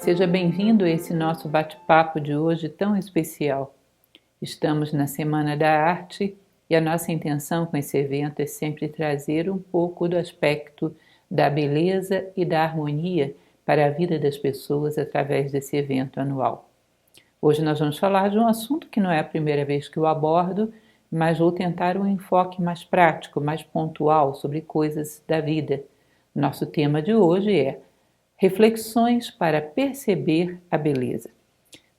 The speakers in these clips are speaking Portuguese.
Seja bem-vindo a esse nosso bate-papo de hoje tão especial. Estamos na Semana da Arte e a nossa intenção com esse evento é sempre trazer um pouco do aspecto da beleza e da harmonia para a vida das pessoas através desse evento anual. Hoje nós vamos falar de um assunto que não é a primeira vez que eu abordo, mas vou tentar um enfoque mais prático, mais pontual sobre coisas da vida. Nosso tema de hoje é reflexões para perceber a beleza.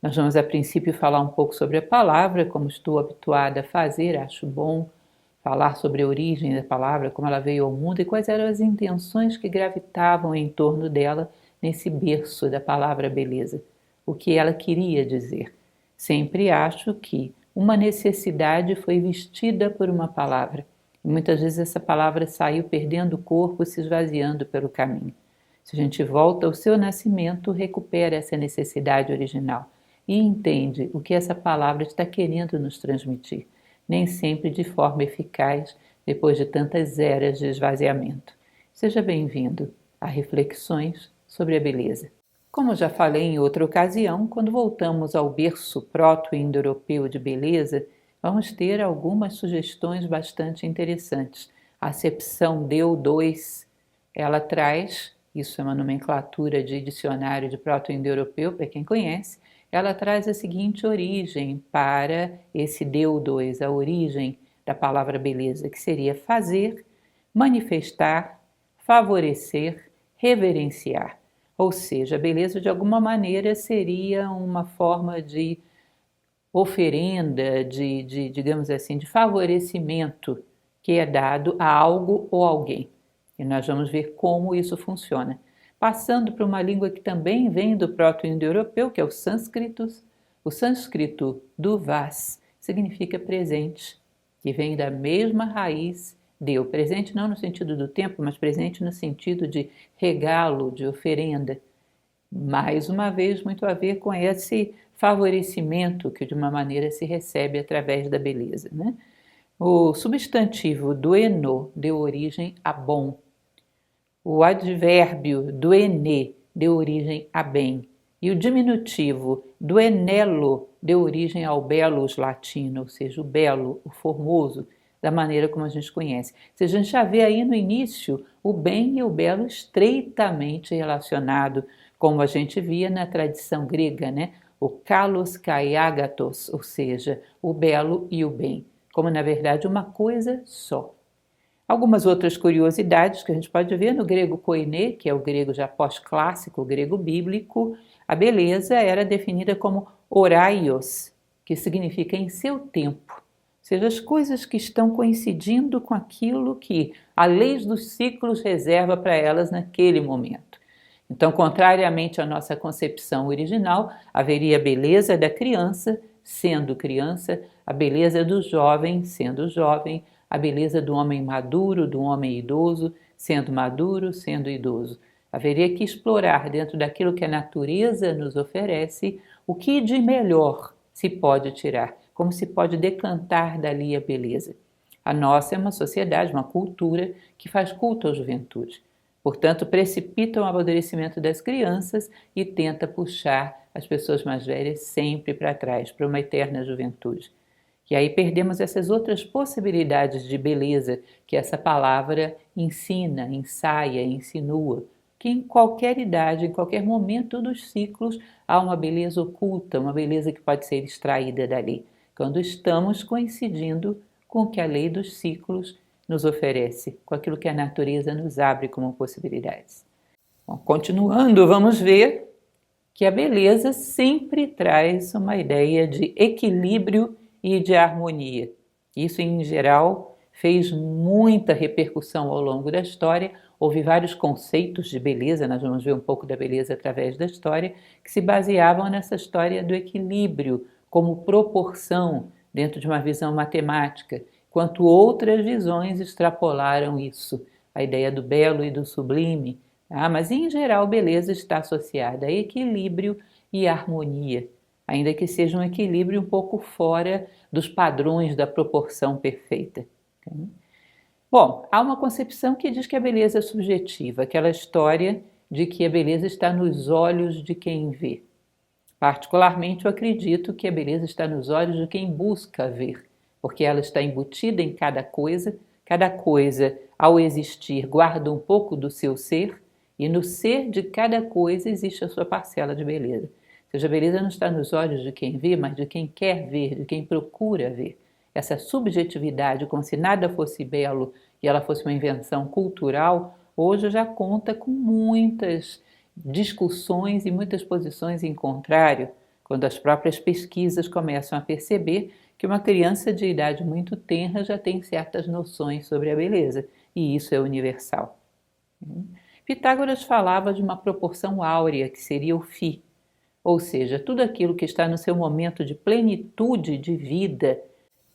Nós vamos a princípio falar um pouco sobre a palavra, como estou habituada a fazer, acho bom falar sobre a origem da palavra, como ela veio ao mundo e quais eram as intenções que gravitavam em torno dela nesse berço da palavra beleza, o que ela queria dizer. Sempre acho que uma necessidade foi vestida por uma palavra, e muitas vezes essa palavra saiu perdendo o corpo, se esvaziando pelo caminho. Se a gente volta ao seu nascimento, recupera essa necessidade original e entende o que essa palavra está querendo nos transmitir, nem sempre de forma eficaz depois de tantas eras de esvaziamento. Seja bem-vindo a Reflexões sobre a Beleza. Como já falei em outra ocasião, quando voltamos ao berço proto-indo-europeu de beleza, vamos ter algumas sugestões bastante interessantes. A acepção DEU2, ela traz, isso é uma nomenclatura de dicionário de proto-indo-europeu, para quem conhece, ela traz a seguinte origem para esse DEU2, a origem da palavra beleza, que seria fazer, manifestar, favorecer, reverenciar. Ou seja, a beleza de alguma maneira seria uma forma de oferenda, digamos assim, de favorecimento que é dado a algo ou alguém. E nós vamos ver como isso funciona. Passando para uma língua que também vem do proto-indo-europeu, que é o sânscrito. O sânscrito duvas significa presente, que vem da mesma raiz deu. Presente não no sentido do tempo, mas presente no sentido de regalo, de oferenda. Mais uma vez, muito a ver com esse favorecimento que de uma maneira se recebe através da beleza, né? O substantivo dueno deu origem a bom. O advérbio duene deu origem a bem. E o diminutivo duenello deu origem ao belos latino, ou seja, o belo, o formoso, da maneira como a gente conhece. A gente já vê aí no início o bem e o belo estreitamente relacionado, como a gente via na tradição grega, né? O kalos kai agathos, ou seja, o belo e o bem, como na verdade uma coisa só. Algumas outras curiosidades que a gente pode ver no grego koiné, que é o grego já pós-clássico, o grego bíblico, a beleza era definida como oraios, que significa em seu tempo, ou seja, as coisas que estão coincidindo com aquilo que a lei dos ciclos reserva para elas naquele momento. Então, contrariamente à nossa concepção original, haveria a beleza da criança, sendo criança, a beleza do jovem, sendo jovem, a beleza do homem maduro, do homem idoso, sendo maduro, sendo idoso. Haveria que explorar dentro daquilo que a natureza nos oferece o que de melhor se pode tirar, como se pode decantar dali a beleza. A nossa é uma sociedade, uma cultura que faz culto à juventude. Portanto, precipita o amadurecimento das crianças e tenta puxar as pessoas mais velhas sempre para trás, para uma eterna juventude. E aí perdemos essas outras possibilidades de beleza que essa palavra ensina, ensaia, insinua, que em qualquer idade, em qualquer momento dos ciclos, há uma beleza oculta, uma beleza que pode ser extraída dali, quando estamos coincidindo com o que a lei dos ciclos nos oferece, com aquilo que a natureza nos abre como possibilidades. Bom, continuando, vamos ver que a beleza sempre traz uma ideia de equilíbrio e de harmonia. Isso, em geral, fez muita repercussão ao longo da história. Houve vários conceitos de beleza, nós vamos ver um pouco da beleza através da história, que se baseavam nessa história do equilíbrio como proporção dentro de uma visão matemática, enquanto outras visões extrapolaram isso, a ideia do belo e do sublime. Mas, em geral, beleza está associada a equilíbrio e harmonia, ainda que seja um equilíbrio um pouco fora dos padrões da proporção perfeita. Bom, há uma concepção que diz que a beleza é subjetiva, aquela história de que a beleza está nos olhos de quem vê. Particularmente, eu acredito que a beleza está nos olhos de quem busca ver, porque ela está embutida em cada coisa, ao existir, guarda um pouco do seu ser, e no ser de cada coisa existe a sua parcela de beleza. Ou seja, a beleza não está nos olhos de quem vê, mas de quem quer ver, de quem procura ver. Essa subjetividade, como se nada fosse belo e ela fosse uma invenção cultural, hoje já conta com muitas discussões e muitas posições em contrário, quando as próprias pesquisas começam a perceber que uma criança de idade muito tenra já tem certas noções sobre a beleza, e isso é universal. Pitágoras falava de uma proporção áurea, que seria o φ, ou seja, tudo aquilo que está no seu momento de plenitude de vida,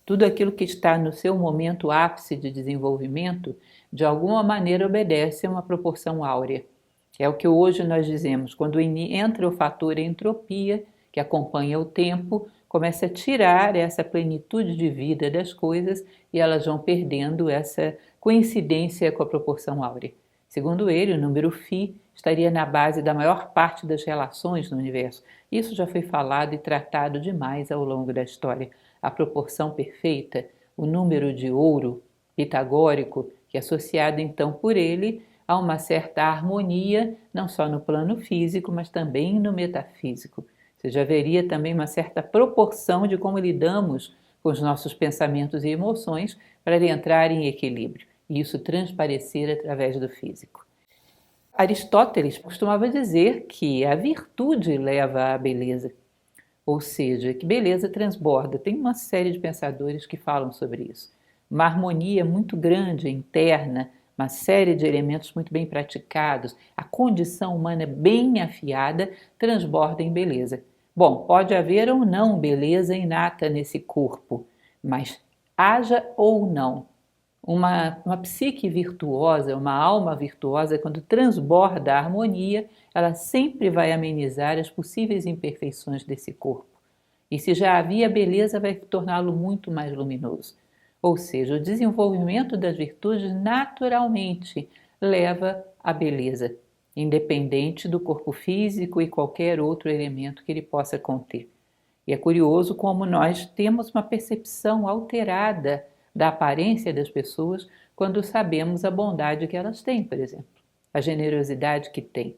tudo aquilo que está no seu momento ápice de desenvolvimento, de alguma maneira obedece a uma proporção áurea. É o que hoje nós dizemos, quando entra o fator entropia, que acompanha o tempo, começa a tirar essa plenitude de vida das coisas e elas vão perdendo essa coincidência com a proporção áurea. Segundo ele, o número φ estaria na base da maior parte das relações no universo. Isso já foi falado e tratado demais ao longo da história. A proporção perfeita, o número de ouro pitagórico, que é associado então por ele a uma certa harmonia, não só no plano físico, mas também no metafísico. Ou seja, haveria também uma certa proporção de como lidamos com os nossos pensamentos e emoções para ele entrar em equilíbrio e isso transparecer através do físico. Aristóteles costumava dizer que a virtude leva à beleza, ou seja, que beleza transborda. Tem uma série de pensadores que falam sobre isso. Uma harmonia muito grande, interna, uma série de elementos muito bem praticados, a condição humana bem afiada transborda em beleza. Bom, pode haver ou não beleza inata nesse corpo, mas haja ou não, uma psique virtuosa, uma alma virtuosa, quando transborda a harmonia, ela sempre vai amenizar as possíveis imperfeições desse corpo. E se já havia beleza, vai torná-lo muito mais luminoso. Ou seja, o desenvolvimento das virtudes naturalmente leva à beleza, independente do corpo físico e qualquer outro elemento que ele possa conter. E é curioso como nós temos uma percepção alterada da aparência das pessoas quando sabemos a bondade que elas têm, por exemplo, a generosidade que têm.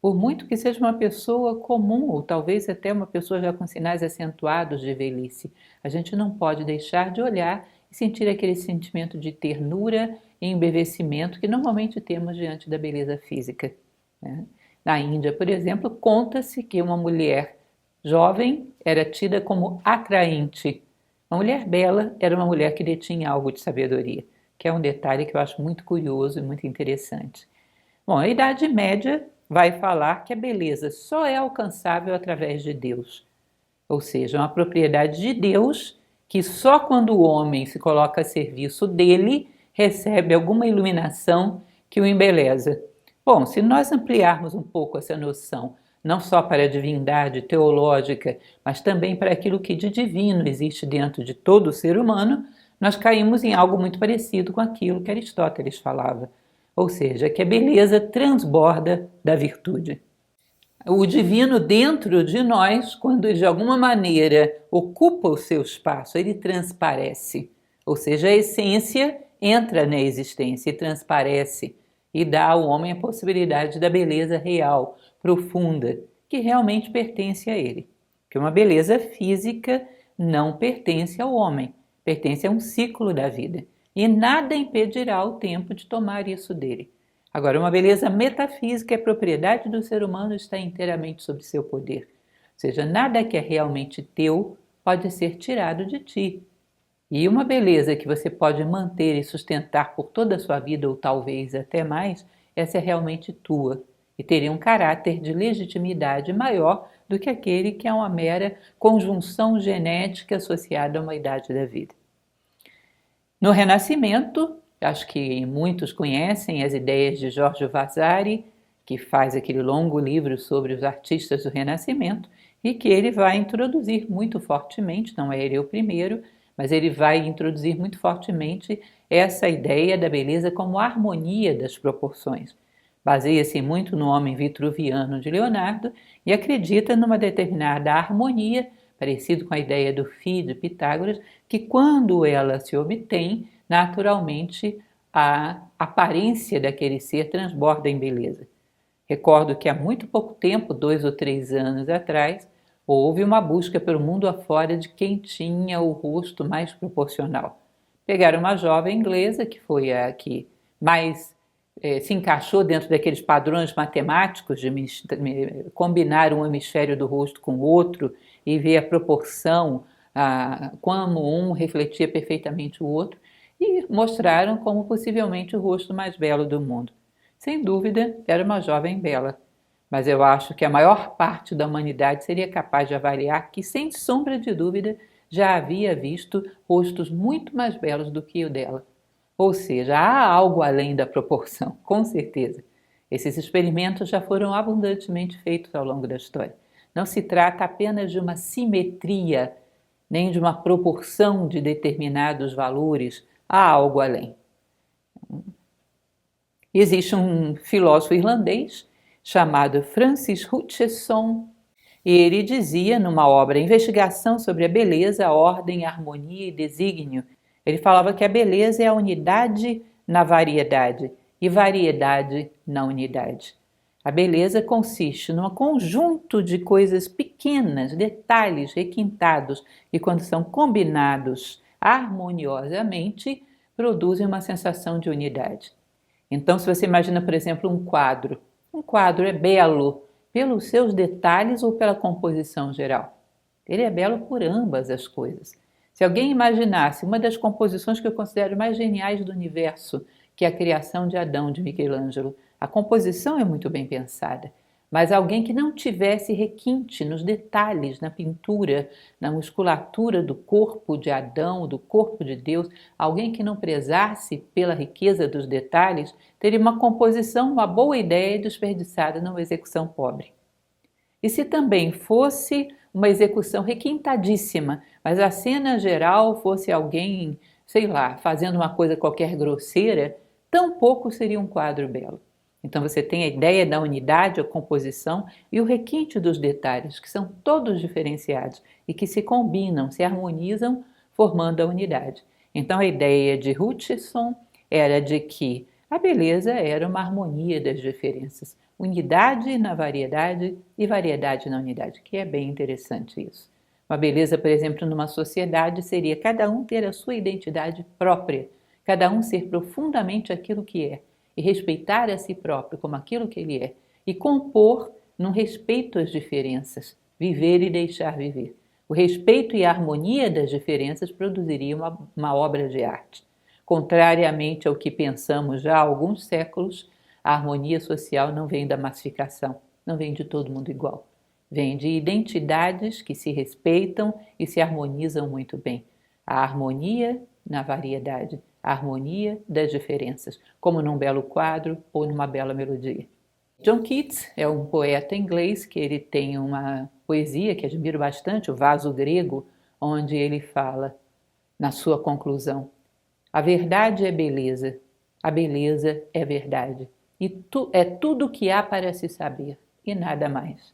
Por muito que seja uma pessoa comum, ou talvez até uma pessoa já com sinais acentuados de velhice, a gente não pode deixar de olhar e sentir aquele sentimento de ternura e embevecimento que normalmente temos diante da beleza física. Na Índia, por exemplo, conta-se que uma mulher jovem era tida como atraente. Uma mulher bela era uma mulher que detinha algo de sabedoria, que é um detalhe que eu acho muito curioso e muito interessante. Bom, a Idade Média vai falar que a beleza só é alcançável através de Deus, ou seja, uma propriedade de Deus que só quando o homem se coloca a serviço dele recebe alguma iluminação que o embeleza. Bom, se nós ampliarmos um pouco essa noção, não só para a divindade teológica, mas também para aquilo que de divino existe dentro de todo o ser humano, nós caímos em algo muito parecido com aquilo que Aristóteles falava, ou seja, que a beleza transborda da virtude. O divino dentro de nós, quando de alguma maneira ocupa o seu espaço, ele transparece, ou seja, a essência entra na existência e transparece e dá ao homem a possibilidade da beleza real, profunda, que realmente pertence a ele. Que uma beleza física não pertence ao homem, pertence a um ciclo da vida e nada impedirá o tempo de tomar isso dele. Agora, uma beleza metafísica é propriedade do ser humano e está inteiramente sob seu poder. Ou seja, nada que é realmente teu pode ser tirado de ti. E uma beleza que você pode manter e sustentar por toda a sua vida, ou talvez até mais, essa é realmente tua e teria um caráter de legitimidade maior do que aquele que é uma mera conjunção genética associada a uma idade da vida. No Renascimento, acho que muitos conhecem as ideias de Giorgio Vasari, que faz aquele longo livro sobre os artistas do Renascimento e que ele vai introduzir muito fortemente, não é ele o primeiro, mas ele vai introduzir muito fortemente essa ideia da beleza como harmonia das proporções. Baseia-se muito no homem vitruviano de Leonardo e acredita numa determinada harmonia, parecido com a ideia do Fio de Pitágoras, que quando ela se obtém, naturalmente a aparência daquele ser transborda em beleza. Recordo que há muito pouco tempo, 2 ou 3 anos atrás, houve uma busca pelo mundo afora de quem tinha o rosto mais proporcional. Pegaram uma jovem inglesa, que foi a que mais se encaixou dentro daqueles padrões matemáticos de combinar um hemisfério do rosto com o outro e ver a proporção, como um refletia perfeitamente o outro, e mostraram como possivelmente o rosto mais belo do mundo. Sem dúvida, era uma jovem bela, mas eu acho que a maior parte da humanidade seria capaz de avaliar que, sem sombra de dúvida, já havia visto rostos muito mais belos do que o dela. Ou seja, há algo além da proporção, com certeza. Esses experimentos já foram abundantemente feitos ao longo da história. Não se trata apenas de uma simetria, nem de uma proporção de determinados valores, há algo além. Existe um filósofo irlandês chamado Francis Hutcheson, e ele dizia numa obra Investigação sobre a Beleza, a Ordem, Harmonia e Desígnio, ele falava que a beleza é a unidade na variedade e variedade na unidade. A beleza consiste num conjunto de coisas pequenas, detalhes requintados, e quando são combinados harmoniosamente, produzem uma sensação de unidade. Então, se você imagina, por exemplo, um quadro é belo pelos seus detalhes ou pela composição geral? Ele é belo por ambas as coisas. Se alguém imaginasse uma das composições que eu considero mais geniais do universo, que é a criação de Adão, de Michelangelo, a composição é muito bem pensada, mas alguém que não tivesse requinte nos detalhes, na pintura, na musculatura do corpo de Adão, do corpo de Deus, alguém que não prezasse pela riqueza dos detalhes, teria uma composição, uma boa ideia desperdiçada numa execução pobre. E se também fosse uma execução requintadíssima, mas a cena geral fosse alguém, sei lá, fazendo uma coisa qualquer grosseira, tampouco seria um quadro belo. Então você tem a ideia da unidade, a composição e o requinte dos detalhes, que são todos diferenciados e que se combinam, se harmonizam, formando a unidade. Então a ideia de Hutcheson era de que a beleza era uma harmonia das diferenças, unidade na variedade e variedade na unidade, que é bem interessante isso. Uma beleza, por exemplo, numa sociedade seria cada um ter a sua identidade própria, cada um ser profundamente aquilo que é e respeitar a si próprio como aquilo que ele é e compor num respeito às diferenças, viver e deixar viver. O respeito e a harmonia das diferenças produziria uma obra de arte. Contrariamente ao que pensamos já há alguns séculos, a harmonia social não vem da massificação, não vem de todo mundo igual. Vem de identidades que se respeitam e se harmonizam muito bem. A harmonia na variedade, a harmonia das diferenças, como num belo quadro ou numa bela melodia. John Keats é um poeta inglês que ele tem uma poesia que admiro bastante, o Vaso Grego, onde ele fala, na sua conclusão, a verdade é beleza, a beleza é verdade, e é tudo o que há para se saber, e nada mais.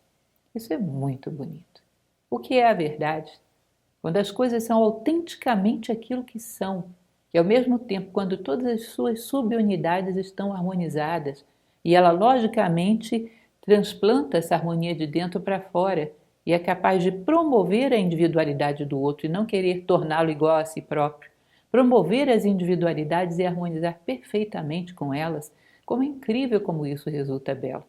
Isso é muito bonito. O que é a verdade? Quando as coisas são autenticamente aquilo que são, e ao mesmo tempo quando todas as suas subunidades estão harmonizadas, e ela logicamente transplanta essa harmonia de dentro para fora, e é capaz de promover a individualidade do outro e não querer torná-lo igual a si próprio, promover as individualidades e harmonizar perfeitamente com elas, como é incrível como isso resulta belo.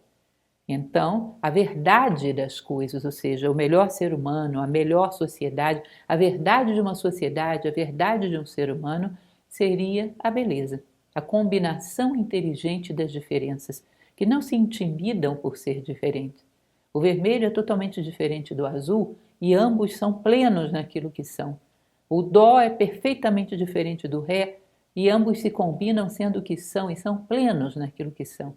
Então, a verdade das coisas, ou seja, o melhor ser humano, a melhor sociedade, a verdade de uma sociedade, a verdade de um ser humano, seria a beleza, a combinação inteligente das diferenças, que não se intimidam por ser diferentes. O vermelho é totalmente diferente do azul e ambos são plenos naquilo que são. O dó é perfeitamente diferente do ré e ambos se combinam sendo o que são e são plenos naquilo que são.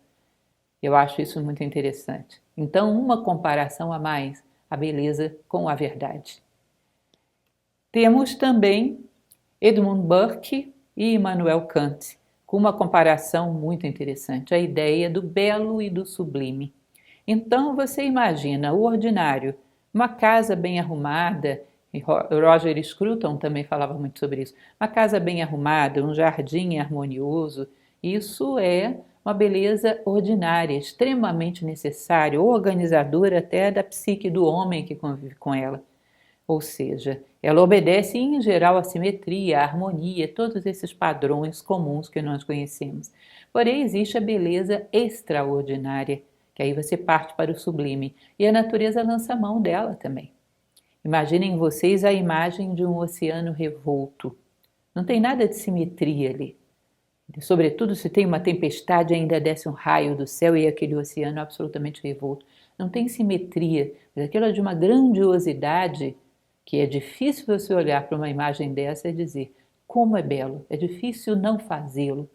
Eu acho isso muito interessante. Então, uma comparação a mais, a beleza com a verdade. Temos também Edmund Burke e Immanuel Kant, com uma comparação muito interessante, a ideia do belo e do sublime. Então você imagina o ordinário, uma casa bem arrumada, e Roger Scruton também falava muito sobre isso, uma casa bem arrumada, um jardim harmonioso, isso é uma beleza ordinária, extremamente necessária, organizadora até da psique do homem que convive com ela. Ou seja, ela obedece em geral à simetria, à harmonia, todos esses padrões comuns que nós conhecemos. Porém, existe a beleza extraordinária, que aí você parte para o sublime, e a natureza lança mão dela também. Imaginem vocês a imagem de um oceano revolto. Não tem nada de simetria ali. Sobretudo se tem uma tempestade, ainda desce um raio do céu e aquele oceano absolutamente revolto. Não tem simetria, mas aquilo é de uma grandiosidade que é difícil você olhar para uma imagem dessa e dizer como é belo, é difícil não fazê-lo.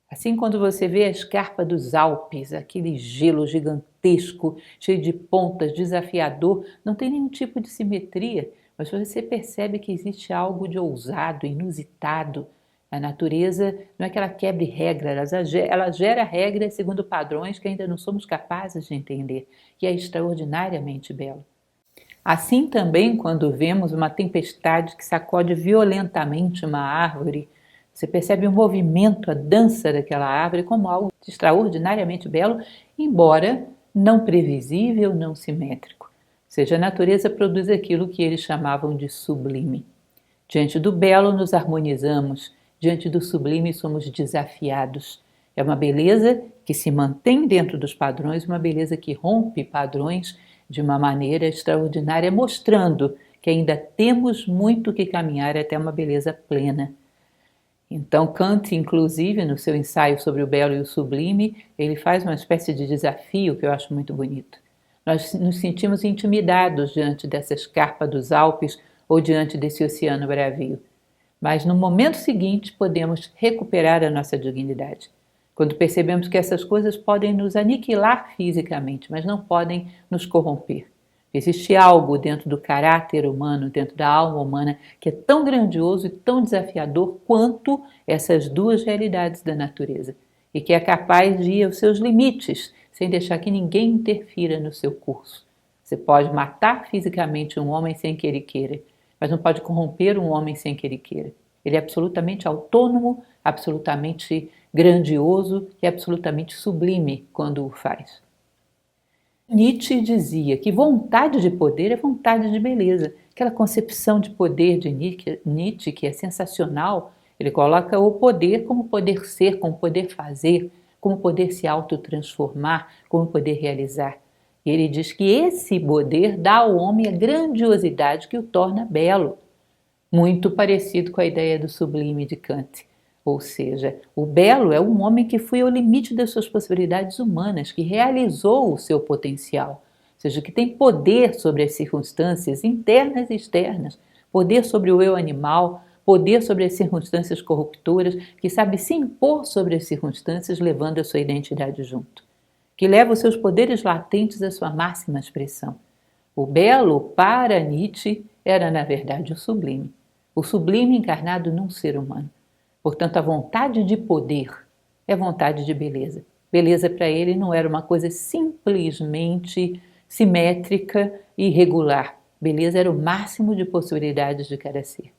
Assim, quando você vê a escarpa dos Alpes, aquele gelo gigantesco, cheio de pontas, desafiador, não tem nenhum tipo de simetria, mas você percebe que existe algo de ousado, inusitado. A natureza não é que ela quebre regras, ela gera regras segundo padrões que ainda não somos capazes de entender, e é extraordinariamente belo. Assim também, quando vemos uma tempestade que sacode violentamente uma árvore, você percebe o movimento, a dança daquela árvore como algo extraordinariamente belo, embora não previsível, não simétrico. Ou seja, a natureza produz aquilo que eles chamavam de sublime. Diante do belo nos harmonizamos, diante do sublime somos desafiados. É uma beleza que se mantém dentro dos padrões, uma beleza que rompe padrões de uma maneira extraordinária, mostrando que ainda temos muito que caminhar até uma beleza plena. Então Kant, inclusive, no seu ensaio sobre o belo e o sublime, ele faz uma espécie de desafio que eu acho muito bonito. Nós nos sentimos intimidados diante dessa escarpa dos Alpes ou diante desse oceano bravio. Mas no momento seguinte podemos recuperar a nossa dignidade. Quando percebemos que essas coisas podem nos aniquilar fisicamente, mas não podem nos corromper. Existe algo dentro do caráter humano, dentro da alma humana, que é tão grandioso e tão desafiador quanto essas duas realidades da natureza, e que é capaz de ir aos seus limites, sem deixar que ninguém interfira no seu curso. Você pode matar fisicamente um homem sem que ele queira, mas não pode corromper um homem sem que ele queira. Ele é absolutamente autônomo, absolutamente grandioso e absolutamente sublime quando o faz. Nietzsche dizia que vontade de poder é vontade de beleza. Aquela concepção de poder de Nietzsche, que é sensacional, ele coloca o poder como poder ser, como poder fazer, como poder se autotransformar, como poder realizar. E ele diz que esse poder dá ao homem a grandiosidade que o torna belo, muito parecido com a ideia do sublime de Kant. Ou seja, o belo é um homem que foi ao limite das suas possibilidades humanas, que realizou o seu potencial, ou seja, que tem poder sobre as circunstâncias internas e externas, poder sobre o eu animal, poder sobre as circunstâncias corruptoras, que sabe se impor sobre as circunstâncias, levando a sua identidade junto, que leva os seus poderes latentes à sua máxima expressão. O belo, para Nietzsche, era na verdade o sublime encarnado num ser humano. Portanto, a vontade de poder é vontade de beleza. Beleza para ele não era uma coisa simplesmente simétrica e regular. Beleza era o máximo de possibilidades de cada ser.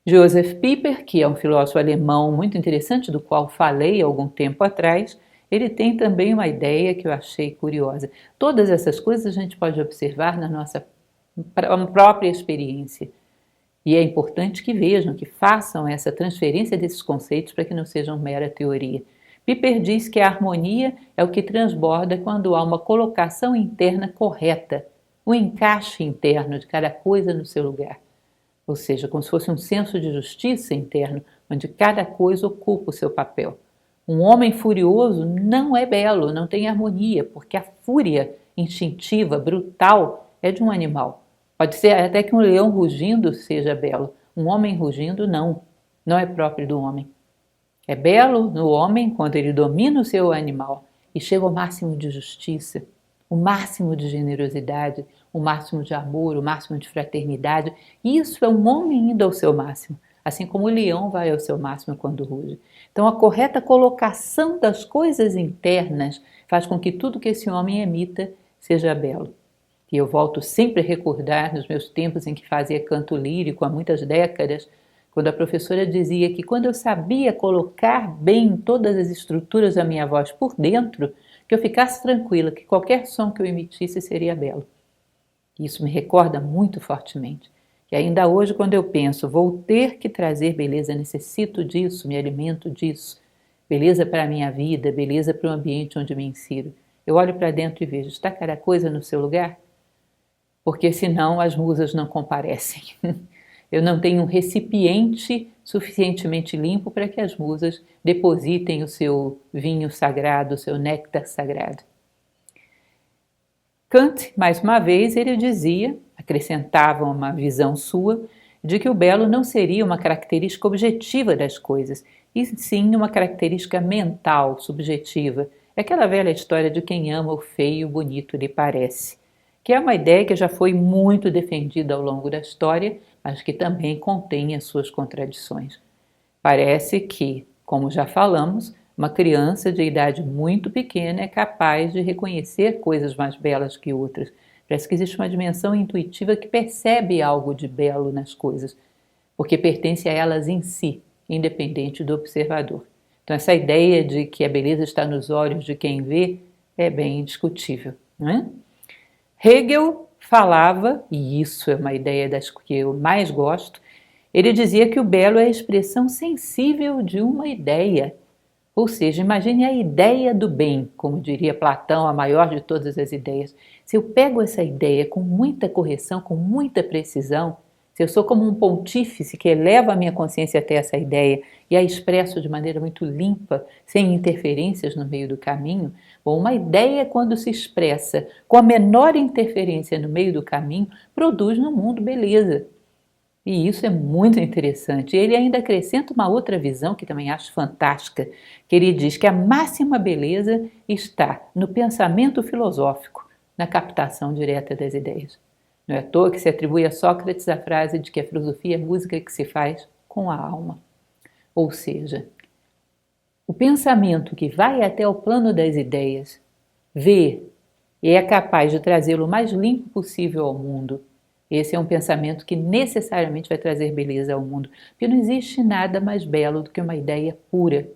Joseph Pieper, que é um filósofo alemão muito interessante, do qual falei algum tempo atrás, ele tem também uma ideia que eu achei curiosa. Todas essas coisas a gente pode observar na nossa própria experiência. E é importante que vejam, que façam essa transferência desses conceitos para que não sejam mera teoria. Pieper diz que a harmonia é o que transborda quando há uma colocação interna correta, um encaixe interno de cada coisa no seu lugar. Ou seja, como se fosse um senso de justiça interno, onde cada coisa ocupa o seu papel. Um homem furioso não é belo, não tem harmonia, porque a fúria instintiva, brutal, é de um animal. Pode ser até que um leão rugindo seja belo. Um homem rugindo, não é próprio do homem. É belo no homem quando ele domina o seu animal e chega ao máximo de justiça, o máximo de generosidade, o máximo de amor, o máximo de fraternidade. Isso é um homem indo ao seu máximo. assim como o leão vai ao seu máximo quando ruge. Então, a correta colocação das coisas internas faz com que tudo que esse homem emita seja belo. E eu volto sempre a recordar nos meus tempos em que fazia canto lírico, há muitas décadas, quando a professora dizia que quando eu sabia colocar bem todas as estruturas da minha voz por dentro, que eu ficasse tranquila, que qualquer som que eu emitisse seria belo. Isso me recorda muito fortemente. E ainda hoje, quando eu penso, vou ter que trazer beleza, necessito disso, me alimento disso, beleza para a minha vida, beleza para o ambiente onde me insiro, eu olho para dentro e vejo, está cada coisa no seu lugar? Porque senão as musas não comparecem. Eu não tenho um recipiente suficientemente limpo para que as musas depositem o seu vinho sagrado, o seu néctar sagrado. Kant, mais uma vez, ele dizia, acrescentava uma visão sua, de que o belo não seria uma característica objetiva das coisas, e sim uma característica mental, subjetiva. É aquela velha história de quem ama o feio, bonito lhe parece, que é uma ideia que já foi muito defendida ao longo da história, mas que também contém as suas contradições. Parece que, como já falamos, uma criança de idade muito pequena é capaz de reconhecer coisas mais belas que outras. Parece que existe uma dimensão intuitiva que percebe algo de belo nas coisas, porque pertence a elas em si, independente do observador. Então, essa ideia de que a beleza está nos olhos de quem vê é bem indiscutível, não é? Hegel falava, e isso é uma ideia das que eu mais gosto, ele dizia que o belo é a expressão sensível de uma ideia. Ou seja, imagine a ideia do bem, como diria Platão, a maior de todas as ideias. Se eu pego essa ideia com muita correção, com muita precisão, se eu sou como um pontífice que eleva a minha consciência até essa ideia e a expresso de maneira muito limpa, sem interferências no meio do caminho, bom, uma ideia, quando se expressa com a menor interferência no meio do caminho, produz no mundo beleza. E isso é muito interessante. Ele ainda acrescenta uma outra visão que também acho fantástica, que ele diz que a máxima beleza está no pensamento filosófico, na captação direta das ideias. Não é à toa que se atribui a Sócrates a frase de que a filosofia é música que se faz com a alma. Ou seja, o pensamento que vai até o plano das ideias, vê e é capaz de trazê-lo o mais limpo possível ao mundo. Esse é um pensamento que necessariamente vai trazer beleza ao mundo, porque não existe nada mais belo do que uma ideia pura.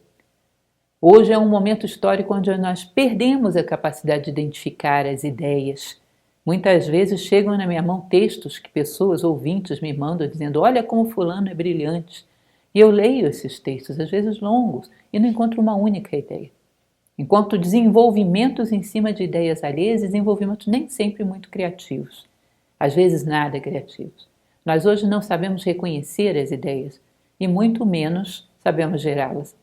Hoje é um momento histórico onde nós perdemos a capacidade de identificar as ideias. Muitas vezes chegam na minha mão textos que pessoas, ouvintes, me mandam dizendo: olha como fulano é brilhante. E eu leio esses textos, às vezes longos, e não encontro uma única ideia. Encontro desenvolvimentos em cima de ideias alheias, desenvolvimentos nem sempre muito criativos. Às vezes nada criativos. Nós hoje não sabemos reconhecer as ideias e muito menos sabemos gerá-las.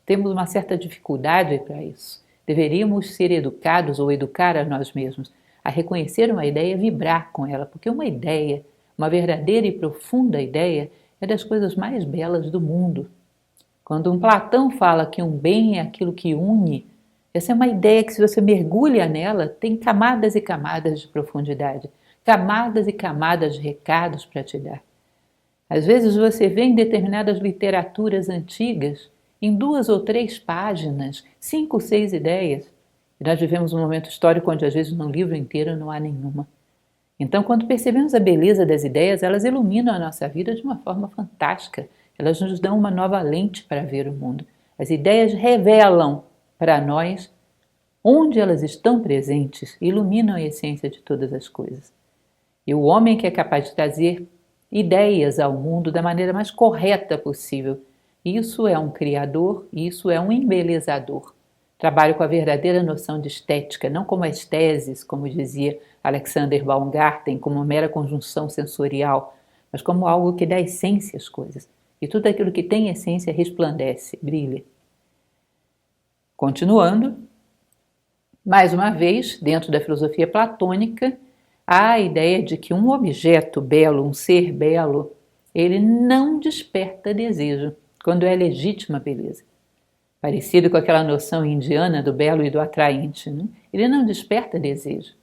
Temos uma certa dificuldade para isso. Deveríamos ser educados ou educar a nós mesmos a reconhecer uma ideia, vibrar com ela, porque uma ideia, uma verdadeira e profunda ideia, é das coisas mais belas do mundo. Quando um Platão fala que um bem é aquilo que une, essa é uma ideia que, se você mergulha nela, tem camadas e camadas de profundidade, camadas e camadas de recados para te dar. Às vezes você vê em determinadas literaturas antigas, em 2 ou 3 páginas, 5 ou 6 ideias. E nós vivemos um momento histórico onde, às vezes, no livro inteiro não há nenhuma. Então, quando percebemos a beleza das ideias, elas iluminam a nossa vida de uma forma fantástica. Elas nos dão uma nova lente para ver o mundo. As ideias revelam para nós onde elas estão presentes, iluminam a essência de todas as coisas. E o homem que é capaz de trazer ideias ao mundo da maneira mais correta possível, isso é um criador, isso é um embelezador. Trabalho com a verdadeira noção de estética, não como as teses, como dizia Alexander Baumgarten, como uma mera conjunção sensorial, mas como algo que dá essência às coisas. E tudo aquilo que tem essência resplandece, brilha. Continuando, mais uma vez, dentro da filosofia platônica, há a ideia de que um objeto belo, um ser belo, ele não desperta desejo, quando é legítima beleza. Parecido com aquela noção indiana do belo e do atraente, né? Ele não desperta desejo.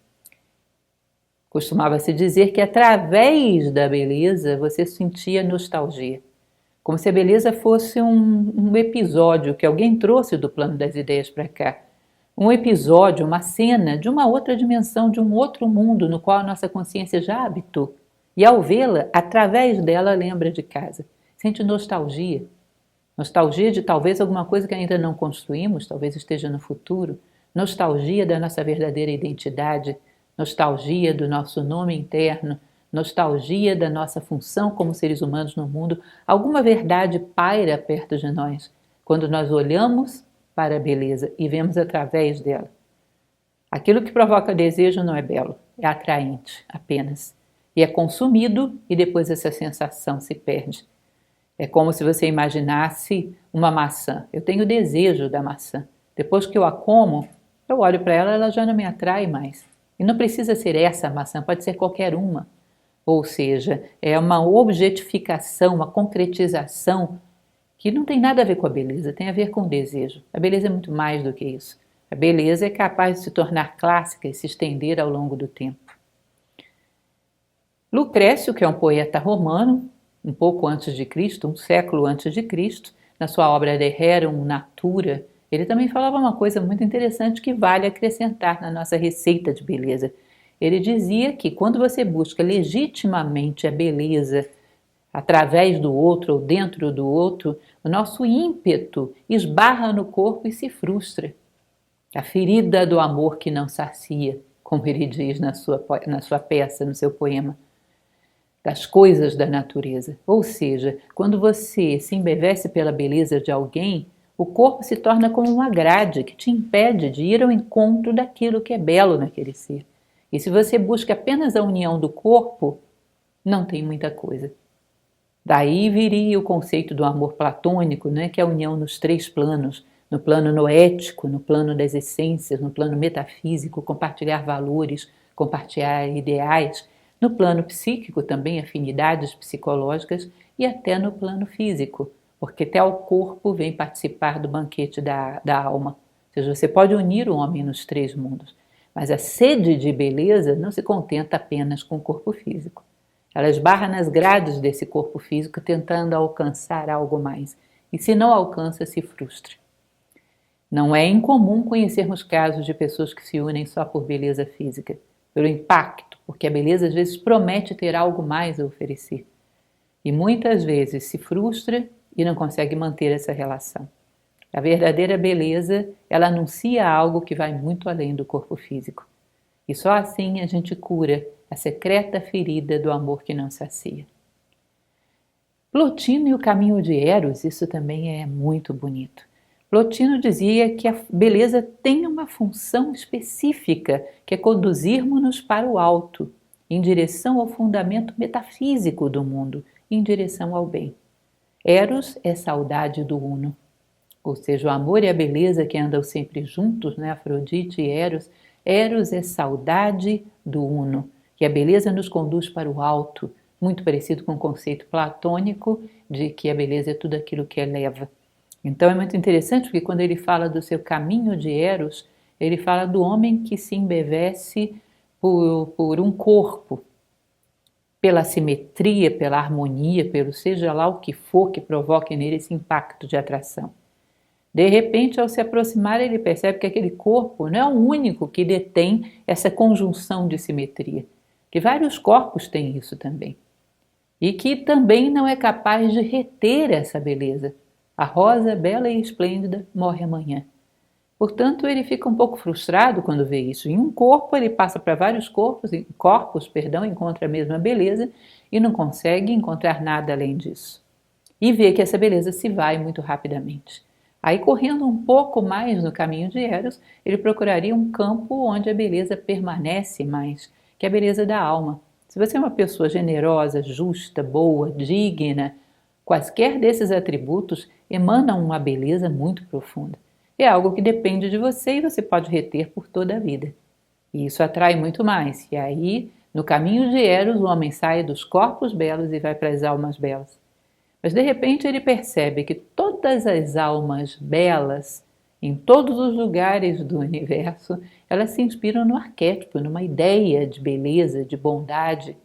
Costumava-se dizer que através da beleza você sentia nostalgia. como se a beleza fosse um episódio que alguém trouxe do plano das ideias para cá. Um episódio, uma cena de uma outra dimensão, de um outro mundo no qual a nossa consciência já habitou. E ao vê-la, através dela, lembra de casa. Sente nostalgia. Nostalgia de talvez alguma coisa que ainda não construímos, talvez esteja no futuro. Nostalgia da nossa verdadeira identidade. Nostalgia do nosso nome interno. Nostalgia da nossa função como seres humanos no mundo. Alguma verdade paira perto de nós quando nós olhamos para a beleza e vemos através dela. Aquilo que provoca desejo não é belo, é atraente apenas. E é consumido e depois essa sensação se perde. É como se você imaginasse uma maçã. Eu tenho desejo da maçã. Depois que eu a como, eu olho para ela, ela já não me atrai mais. E não precisa ser essa maçã, pode ser qualquer uma. Ou seja, é uma objetificação, uma concretização que não tem nada a ver com a beleza, tem a ver com o desejo. A beleza é muito mais do que isso. A beleza é capaz de se tornar clássica e se estender ao longo do tempo. Lucrécio, que é um poeta romano, um pouco antes de Cristo, um século antes de Cristo, na sua obra De Rerum Natura, ele também falava uma coisa muito interessante que vale acrescentar na nossa receita de beleza. Ele dizia que quando você busca legitimamente a beleza através do outro ou dentro do outro, o nosso ímpeto esbarra no corpo e se frustra. A ferida do amor que não sacia, como ele diz na sua peça, no seu poema, das coisas da natureza. Ou seja, quando você se embevece pela beleza de alguém, o corpo se torna como uma grade que te impede de ir ao encontro daquilo que é belo naquele ser. E se você busca apenas a união do corpo, não tem muita coisa. Daí viria o conceito do amor platônico, né, que é a união nos três planos, no plano noético, no plano das essências, no plano metafísico, compartilhar valores, compartilhar ideais, no plano psíquico também afinidades psicológicas e até no plano físico, porque até o corpo vem participar do banquete da alma. Ou seja, você pode unir o homem nos três mundos, mas a sede de beleza não se contenta apenas com o corpo físico. Ela esbarra nas grades desse corpo físico tentando alcançar algo mais. E se não alcança, se frustra. Não é incomum conhecermos casos de pessoas que se unem só por beleza física, pelo impacto, porque a beleza às vezes promete ter algo mais a oferecer. E muitas vezes se frustra e não consegue manter essa relação. A verdadeira beleza, ela anuncia algo que vai muito além do corpo físico. E só assim a gente cura a secreta ferida do amor que não sacia. Plotino e o caminho de Eros, isso também é muito bonito. Plotino dizia que a beleza tem uma função específica, que é conduzirmos-nos para o alto, em direção ao fundamento metafísico do mundo, em direção ao bem. Eros é saudade do uno, ou seja, o amor e a beleza que andam sempre juntos, né? Afrodite e Eros. Eros é saudade do uno, que a beleza nos conduz para o alto, muito parecido com o conceito platônico de que a beleza é tudo aquilo que eleva. Então é muito interessante porque quando ele fala do seu caminho de Eros, ele fala do homem que se embevece por um corpo, pela simetria, pela harmonia, pelo seja lá o que for que provoque nele esse impacto de atração. De repente, ao se aproximar, ele percebe que aquele corpo não é o único que detém essa conjunção de simetria, que vários corpos têm isso também, e que também não é capaz de reter essa beleza. A rosa, bela e esplêndida, morre amanhã. Portanto, ele fica um pouco frustrado quando vê isso. Em um corpo, ele passa para vários corpos, encontra a mesma beleza e não consegue encontrar nada além disso. E vê que essa beleza se vai muito rapidamente. Aí, correndo um pouco mais no caminho de Eros, ele procuraria um campo onde a beleza permanece mais, que é a beleza da alma. Se você é uma pessoa generosa, justa, boa, digna, quaisquer desses atributos emanam uma beleza muito profunda. É algo que depende de você e você pode reter por toda a vida. E isso atrai muito mais. E aí, no caminho de Eros, o homem sai dos corpos belos e vai para as almas belas. Mas de repente ele percebe que todas as almas belas, em todos os lugares do universo, elas se inspiram no arquétipo, numa ideia de beleza, de bondade.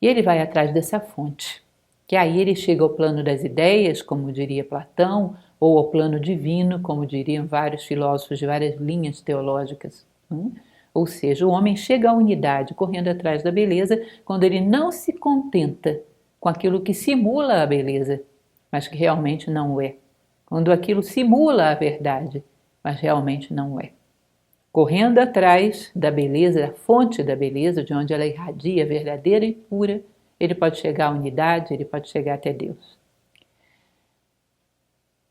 E ele vai atrás dessa fonte. que aí ele chega ao plano das ideias, como diria Platão, ou ao plano divino, como diriam vários filósofos de várias linhas teológicas. Ou seja, o homem chega à unidade correndo atrás da beleza quando ele não se contenta com aquilo que simula a beleza, mas que realmente não é. Quando aquilo simula a verdade, mas realmente não é. Correndo atrás da beleza, da fonte da beleza, de onde ela irradia verdadeira e pura, ele pode chegar à unidade, ele pode chegar até Deus.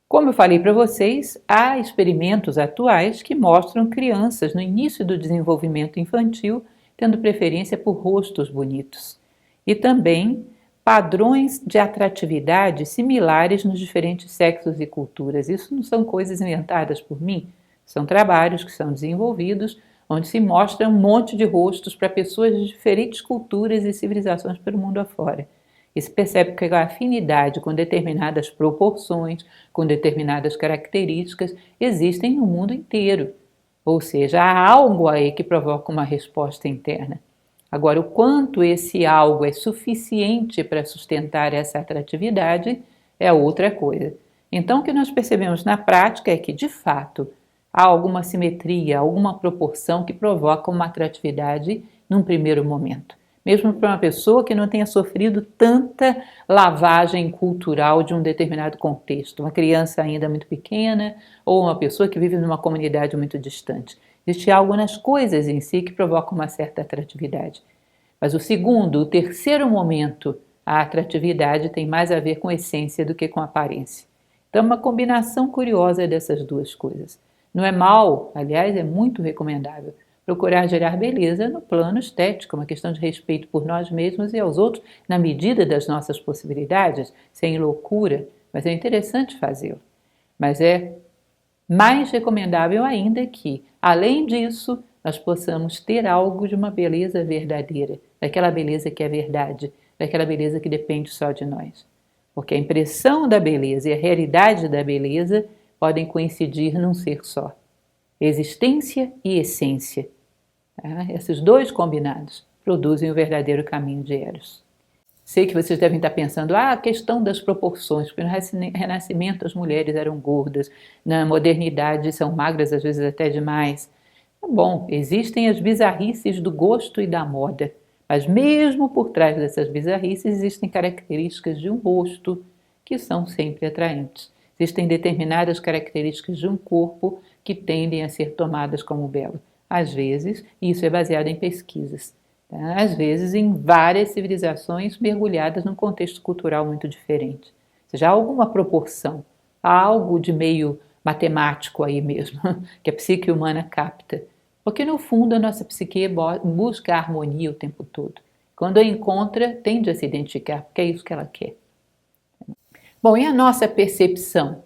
Como eu falei para vocês, há experimentos atuais que mostram crianças no início do desenvolvimento infantil tendo preferência por rostos bonitos e também padrões de atratividade similares nos diferentes sexos e culturas. Isso não são coisas inventadas por mim, são trabalhos que são desenvolvidos onde se mostra um monte de rostos para pessoas de diferentes culturas e civilizações pelo mundo afora. E se percebe que a afinidade com determinadas proporções, com determinadas características, existem no mundo inteiro. Ou seja, há algo aí que provoca uma resposta interna. Agora, o quanto esse algo é suficiente para sustentar essa atratividade é outra coisa. Então, o que nós percebemos na prática é que, de fato, há alguma simetria, alguma proporção que provoca uma atratividade num primeiro momento. Mesmo para uma pessoa que não tenha sofrido tanta lavagem cultural de um determinado contexto, uma criança ainda muito pequena ou uma pessoa que vive numa comunidade muito distante. Existe algo nas coisas em si que provoca uma certa atratividade. Mas o terceiro momento, a atratividade tem mais a ver com essência do que com aparência. Então, é uma combinação curiosa dessas duas coisas. Não é mal, aliás, é muito recomendável procurar gerar beleza no plano estético, uma questão de respeito por nós mesmos e aos outros, na medida das nossas possibilidades, sem loucura, mas é interessante fazê-lo. Mas é mais recomendável ainda que, além disso, nós possamos ter algo de uma beleza verdadeira, daquela beleza que é verdade, daquela beleza que depende só de nós. Porque a impressão da beleza e a realidade da beleza podem coincidir num ser só. Existência e essência. Esses dois combinados produzem o verdadeiro caminho de Eros. Sei que vocês devem estar pensando, a questão das proporções, porque no Renascimento as mulheres eram gordas, na modernidade são magras, às vezes até demais. Bom, existem as bizarrices do gosto e da moda, mas mesmo por trás dessas bizarrices existem características de um rosto que são sempre atraentes. Existem determinadas características de um corpo que tendem a ser tomadas como belo. Às vezes, isso é baseado em pesquisas. Tá? Às vezes, em várias civilizações mergulhadas num contexto cultural muito diferente. Ou seja, há alguma proporção, há algo de meio matemático aí mesmo, que a psique humana capta. Porque, no fundo, a nossa psique busca a harmonia o tempo todo. Quando a encontra, tende a se identificar, porque é isso que ela quer. Bom, e a nossa percepção?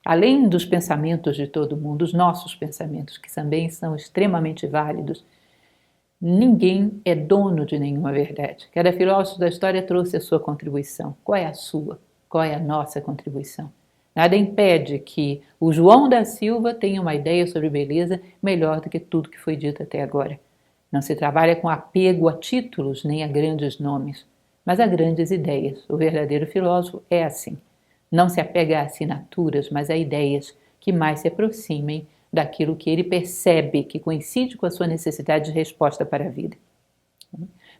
Além dos pensamentos de todo mundo, os nossos pensamentos, que também são extremamente válidos, ninguém é dono de nenhuma verdade. Cada filósofo da história trouxe a sua contribuição. Qual é a sua? Qual é a nossa contribuição? Nada impede que o João da Silva tenha uma ideia sobre beleza melhor do que tudo que foi dito até agora. Não se trabalha com apego a títulos nem a grandes nomes, mas a grandes ideias. O verdadeiro filósofo é assim. Não se apega a assinaturas, mas a ideias que mais se aproximem daquilo que ele percebe que coincide com a sua necessidade de resposta para a vida.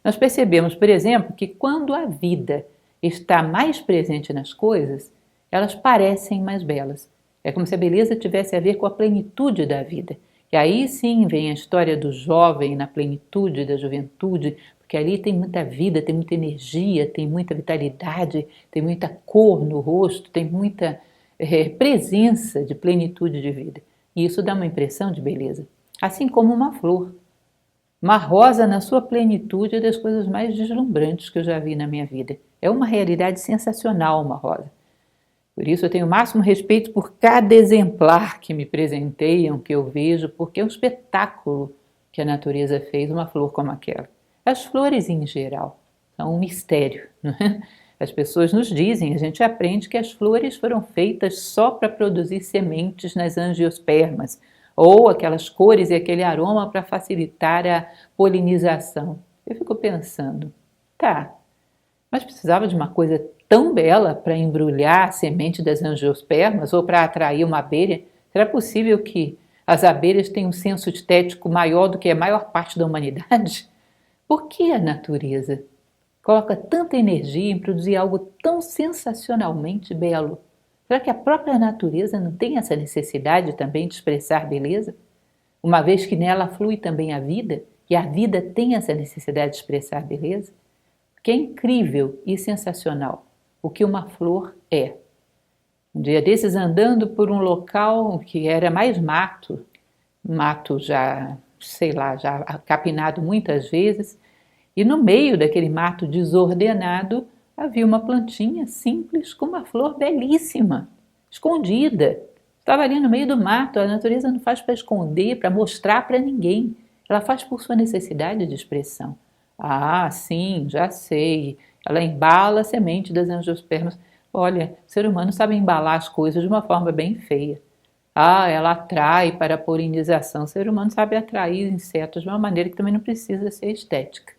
Nós percebemos, por exemplo, que quando a vida está mais presente nas coisas, elas parecem mais belas. É como se a beleza tivesse a ver com a plenitude da vida. E aí sim vem a história do jovem na plenitude da juventude, porque ali tem muita vida, tem muita energia, tem muita vitalidade, tem muita cor no rosto, tem muita presença de plenitude de vida. E isso dá uma impressão de beleza. Assim como uma flor. Uma rosa na sua plenitude é das coisas mais deslumbrantes que eu já vi na minha vida. É uma realidade sensacional uma rosa. Por isso eu tenho o máximo respeito por cada exemplar que me presenteiam, que eu vejo, porque é um espetáculo que a natureza fez uma flor como aquela. As flores em geral são um mistério. Né? As pessoas nos dizem, a gente aprende que as flores foram feitas só para produzir sementes nas angiospermas, ou aquelas cores e aquele aroma para facilitar a polinização. Eu fico pensando, tá, Mas precisava de uma coisa tão bela para embrulhar a semente das angiospermas ou para atrair uma abelha? Será possível que as abelhas tenham um senso estético maior do que a maior parte da humanidade? Por que a natureza coloca tanta energia em produzir algo tão sensacionalmente belo? Será que a própria natureza não tem essa necessidade também de expressar beleza? Uma vez que nela flui também a vida, e a vida tem essa necessidade de expressar beleza? Que é incrível e sensacional o que uma flor é. Um dia desses, andando por um local que era mais mato já, sei lá, já capinado muitas vezes, e no meio daquele mato desordenado havia uma plantinha simples com uma flor belíssima, escondida. Estava ali no meio do mato. A natureza não faz para esconder, para mostrar para ninguém. Ela faz por sua necessidade de expressão. Ah, sim, já sei. Ela embala a semente das angiospermas. Olha, o ser humano sabe embalar as coisas de uma forma bem feia. Ah, ela atrai para a polinização. O ser humano sabe atrair insetos de uma maneira que também não precisa ser estética,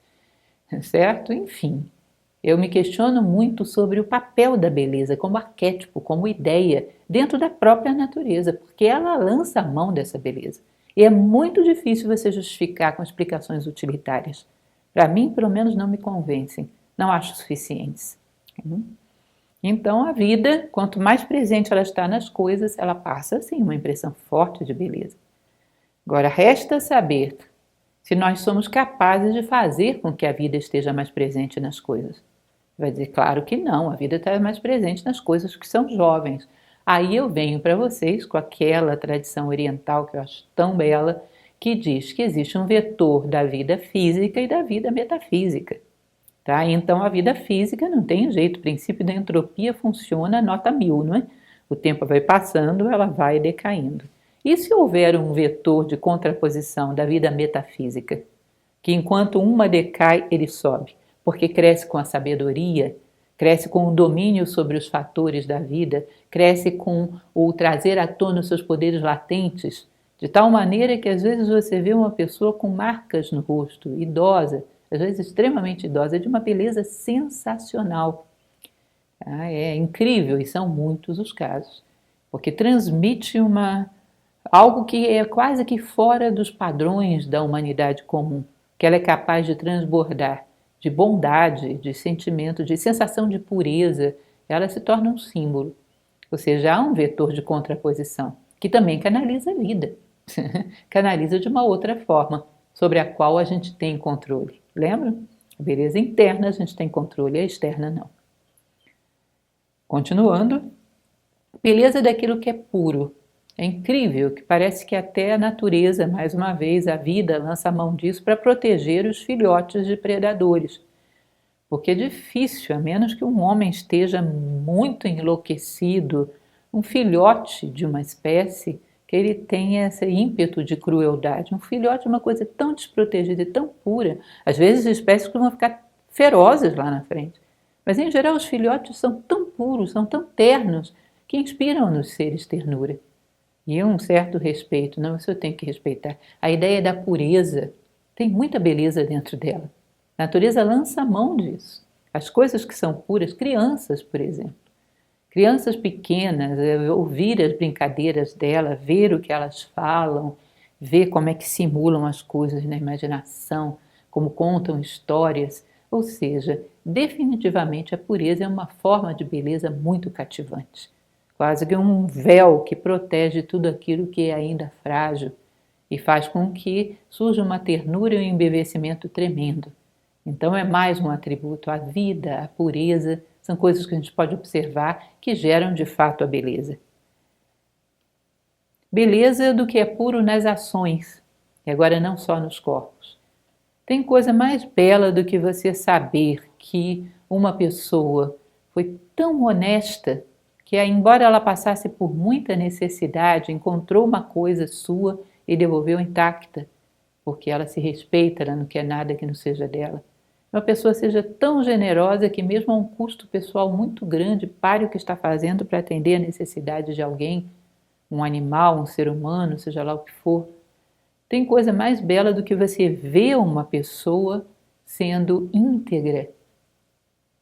certo? Enfim, eu me questiono muito sobre o papel da beleza como arquétipo, como ideia, dentro da própria natureza, porque ela lança a mão dessa beleza. E é muito difícil você justificar com explicações utilitárias. Para mim, pelo menos, não me convencem, não acho suficientes. Então, a vida, quanto mais presente ela está nas coisas, ela passa, sim, uma impressão forte de beleza. Agora, resta saber se nós somos capazes de fazer com que a vida esteja mais presente nas coisas. Vai dizer, claro que não, a vida está mais presente nas coisas que são jovens. Aí eu venho para vocês com aquela tradição oriental que eu acho tão bela, que diz que existe um vetor da vida física e da vida metafísica. Tá? Então a vida física não tem jeito, o princípio da entropia funciona nota 1000, não é? O tempo vai passando, ela vai decaindo. E se houver um vetor de contraposição da vida metafísica, que enquanto uma decai, ele sobe, porque cresce com a sabedoria, cresce com o domínio sobre os fatores da vida, cresce com o trazer à tona os seus poderes latentes, de tal maneira que às vezes você vê uma pessoa com marcas no rosto, idosa, às vezes extremamente idosa, de uma beleza sensacional. É incrível, e são muitos os casos, porque transmite algo que é quase que fora dos padrões da humanidade comum, que ela é capaz de transbordar de bondade, de sentimento, de sensação de pureza. Ela se torna um símbolo, ou seja, há um vetor de contraposição, que também canaliza a vida, canaliza de uma outra forma, sobre a qual a gente tem controle. Lembra? A beleza interna a gente tem controle, a externa não. Continuando, beleza daquilo que é puro. É incrível que parece que até a natureza, mais uma vez, a vida lança a mão disso para proteger os filhotes de predadores. Porque é difícil, a menos que um homem esteja muito enlouquecido, um filhote de uma espécie, que ele tenha esse ímpeto de crueldade. Um filhote é uma coisa tão desprotegida e tão pura. Às vezes espécies que vão ficar ferozes lá na frente. Mas em geral os filhotes são tão puros, são tão ternos, que inspiram nos seres ternura. E um certo respeito, não, isso eu tenho que respeitar. A ideia da pureza tem muita beleza dentro dela. A natureza lança a mão disso. As coisas que são puras, crianças, por exemplo. Crianças pequenas, ouvir as brincadeiras dela, ver o que elas falam, ver como é que simulam as coisas na imaginação, como contam histórias. Ou seja, definitivamente a pureza é uma forma de beleza muito cativante. Quase que um véu que protege tudo aquilo que é ainda frágil e faz com que surja uma ternura e um embevecimento tremendo. Então é mais um atributo, a vida, a pureza, são coisas que a gente pode observar que geram de fato a beleza. Beleza do que é puro nas ações, e agora não só nos corpos. Tem coisa mais bela do que você saber que uma pessoa foi tão honesta que, embora ela passasse por muita necessidade, encontrou uma coisa sua e devolveu intacta, porque ela se respeita, ela não quer nada que não seja dela. Uma pessoa seja tão generosa que, mesmo a um custo pessoal muito grande, pare o que está fazendo para atender a necessidade de alguém, um animal, um ser humano, seja lá o que for. Tem coisa mais bela do que você ver uma pessoa sendo íntegra,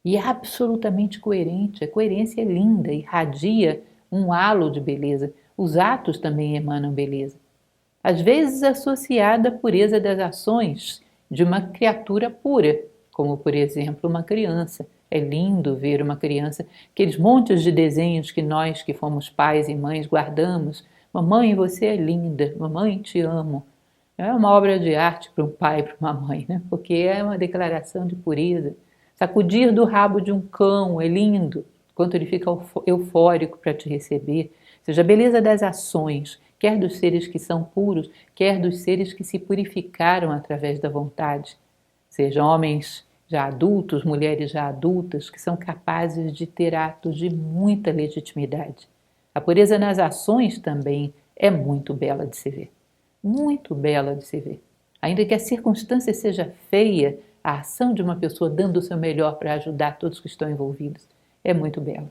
e absolutamente coerente. A coerência é linda, irradia um halo de beleza. Os atos também emanam beleza. Às vezes associada à pureza das ações de uma criatura pura, como por exemplo uma criança. É lindo ver uma criança, aqueles montes de desenhos que nós que fomos pais e mães guardamos. Mamãe, você é linda, mamãe, te amo. É uma obra de arte para um pai e para uma mãe, né? Porque é uma declaração de pureza. Sacudir do rabo de um cão é lindo, quanto ele fica eufórico para te receber. Ou seja, a beleza das ações, quer dos seres que são puros, quer dos seres que se purificaram através da vontade. Sejam homens já adultos, mulheres já adultas, que são capazes de ter atos de muita legitimidade. A pureza nas ações também é muito bela de se ver. Muito bela de se ver. Ainda que a circunstância seja feia, a ação de uma pessoa dando o seu melhor para ajudar todos que estão envolvidos é muito bela.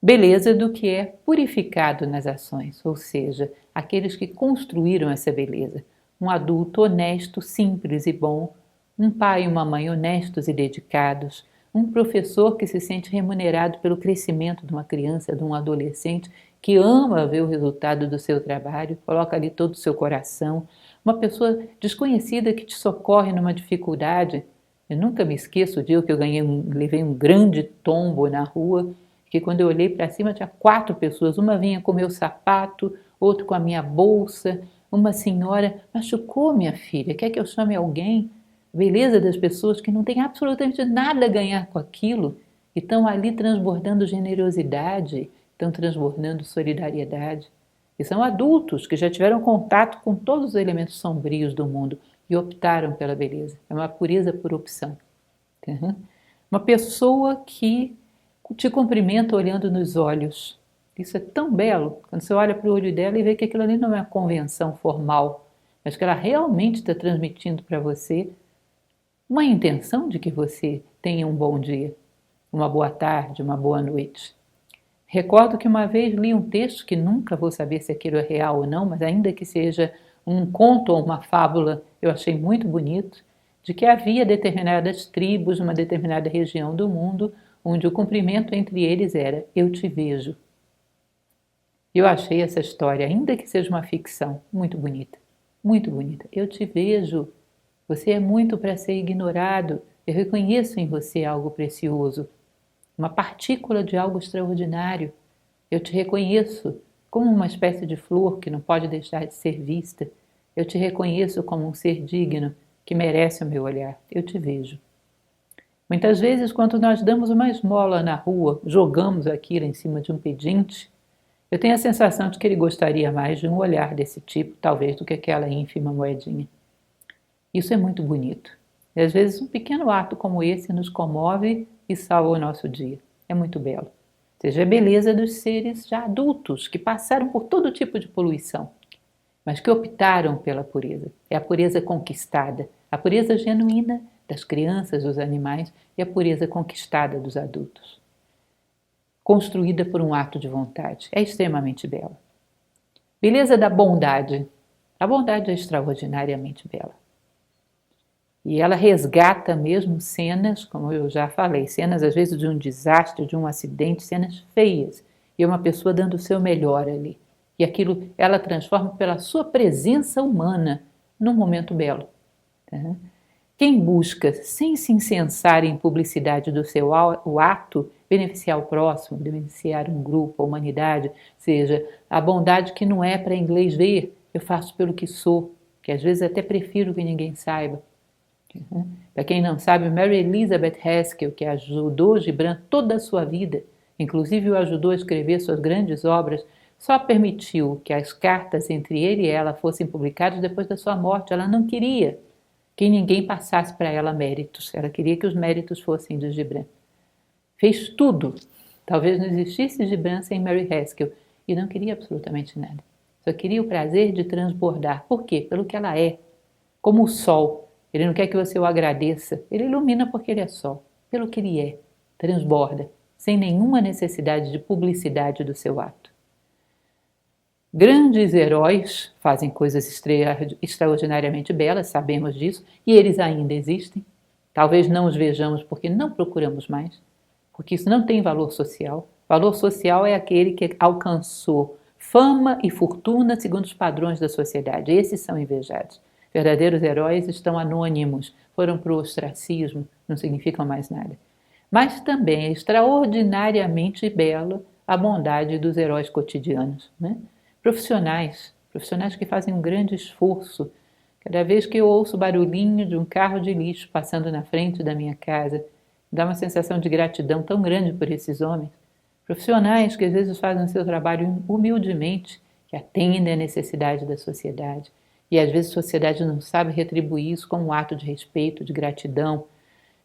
Beleza do que é purificado nas ações, ou seja, aqueles que construíram essa beleza. Um adulto honesto, simples e bom, um pai e uma mãe honestos e dedicados, um professor que se sente remunerado pelo crescimento de uma criança, de um adolescente, que ama ver o resultado do seu trabalho, coloca ali todo o seu coração, uma pessoa desconhecida que te socorre numa dificuldade. Eu nunca me esqueço o dia que eu levei um grande tombo na rua, que quando eu olhei para cima tinha 4 pessoas, uma vinha com meu sapato, outro com a minha bolsa, uma senhora machucou minha filha, quer que eu chame alguém? Beleza das pessoas que não têm absolutamente nada a ganhar com aquilo e estão ali transbordando generosidade, estão transbordando solidariedade. E são adultos que já tiveram contato com todos os elementos sombrios do mundo e optaram pela beleza. É uma pureza por opção. Uhum. Uma pessoa que te cumprimenta olhando nos olhos. Isso é tão belo, quando você olha para o olho dela e vê que aquilo ali não é uma convenção formal, mas que ela realmente está transmitindo para você uma intenção de que você tenha um bom dia, uma boa tarde, uma boa noite. Recordo que uma vez li um texto, que nunca vou saber se aquilo é real ou não, mas ainda que seja um conto ou uma fábula, eu achei muito bonito, de que havia determinadas tribos numa determinada região do mundo, onde o cumprimento entre eles era "eu te vejo". Eu achei essa história, ainda que seja uma ficção, muito bonita. Muito bonita. Eu te vejo. Você é muito para ser ignorado. Eu reconheço em você algo precioso, uma partícula de algo extraordinário. Eu te reconheço como uma espécie de flor que não pode deixar de ser vista. Eu te reconheço como um ser digno que merece o meu olhar. Eu te vejo. Muitas vezes, quando nós damos uma esmola na rua, jogamos aquilo em cima de um pedinte, eu tenho a sensação de que ele gostaria mais de um olhar desse tipo, talvez, do que aquela ínfima moedinha. Isso é muito bonito. E às vezes um pequeno ato como esse nos comove e salva o nosso dia. É muito belo. Ou seja, a beleza dos seres já adultos, que passaram por todo tipo de poluição, mas que optaram pela pureza. É a pureza conquistada, a pureza genuína das crianças, dos animais e a pureza conquistada dos adultos. Construída por um ato de vontade. É extremamente bela. Beleza da bondade. A bondade é extraordinariamente bela. E ela resgata mesmo cenas, como eu já falei, cenas às vezes de um desastre, de um acidente, cenas feias. E uma pessoa dando o seu melhor ali. E aquilo ela transforma pela sua presença humana num momento belo. Tá? Quem busca, sem se incensar em publicidade do seu ato, beneficiar o próximo, beneficiar um grupo, a humanidade, seja a bondade que não é para inglês ver, eu faço pelo que sou, que às vezes até prefiro que ninguém saiba. Para quem não sabe, Mary Elizabeth Haskell, que ajudou Gibran toda a sua vida, inclusive o ajudou a escrever suas grandes obras, só permitiu que as cartas entre ele e ela fossem publicadas depois da sua morte. Ela não queria que ninguém passasse para ela méritos. Ela queria que os méritos fossem de Gibran. Fez tudo. Talvez não existisse Gibran sem Mary Haskell. E não queria absolutamente nada. Só queria o prazer de transbordar. Por quê? Pelo que ela é. Como o sol. Ele não quer que você o agradeça. Ele ilumina porque ele é sol. Pelo que ele é. Transborda. Sem nenhuma necessidade de publicidade do seu ato. Grandes heróis fazem coisas extraordinariamente belas, sabemos disso, e eles ainda existem. Talvez não os vejamos porque não procuramos mais, porque isso não tem valor social. Valor social é aquele que alcançou fama e fortuna segundo os padrões da sociedade. Esses são invejados. Verdadeiros heróis estão anônimos, foram para o ostracismo, não significam mais nada. Mas também é extraordinariamente belo a bondade dos heróis cotidianos, né? Profissionais que fazem um grande esforço. Cada vez que eu ouço o barulhinho de um carro de lixo passando na frente da minha casa, dá uma sensação de gratidão tão grande por esses homens. Profissionais que às vezes fazem o seu trabalho humildemente, que atendem à necessidade da sociedade. E às vezes a sociedade não sabe retribuir isso como um ato de respeito, de gratidão.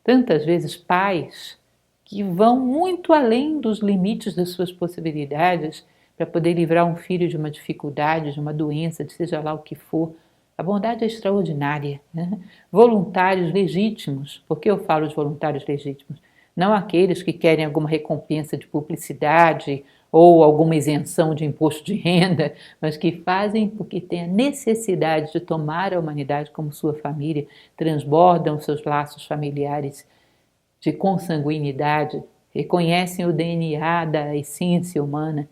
Tantas vezes pais que vão muito além dos limites das suas possibilidades para poder livrar um filho de uma dificuldade, de uma doença, de seja lá o que for. A bondade é extraordinária, né? Voluntários legítimos. Por que eu falo de voluntários legítimos? Não aqueles que querem alguma recompensa de publicidade ou alguma isenção de imposto de renda, mas que fazem porque têm a necessidade de tomar a humanidade como sua família, transbordam seus laços familiares de consanguinidade, reconhecem o DNA da essência humana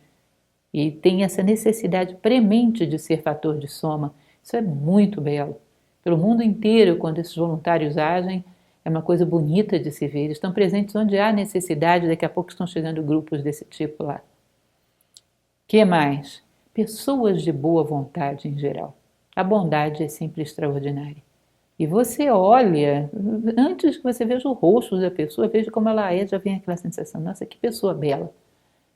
e têm essa necessidade premente de ser fator de soma. Isso é muito belo. Pelo mundo inteiro, quando esses voluntários agem, é uma coisa bonita de se ver. Eles estão presentes onde há necessidade, daqui a pouco estão chegando grupos desse tipo lá. Que mais? Pessoas de boa vontade em geral. A bondade é sempre extraordinária. E você olha, antes que você veja o rosto da pessoa, veja como ela é, já vem aquela sensação, nossa, que pessoa bela.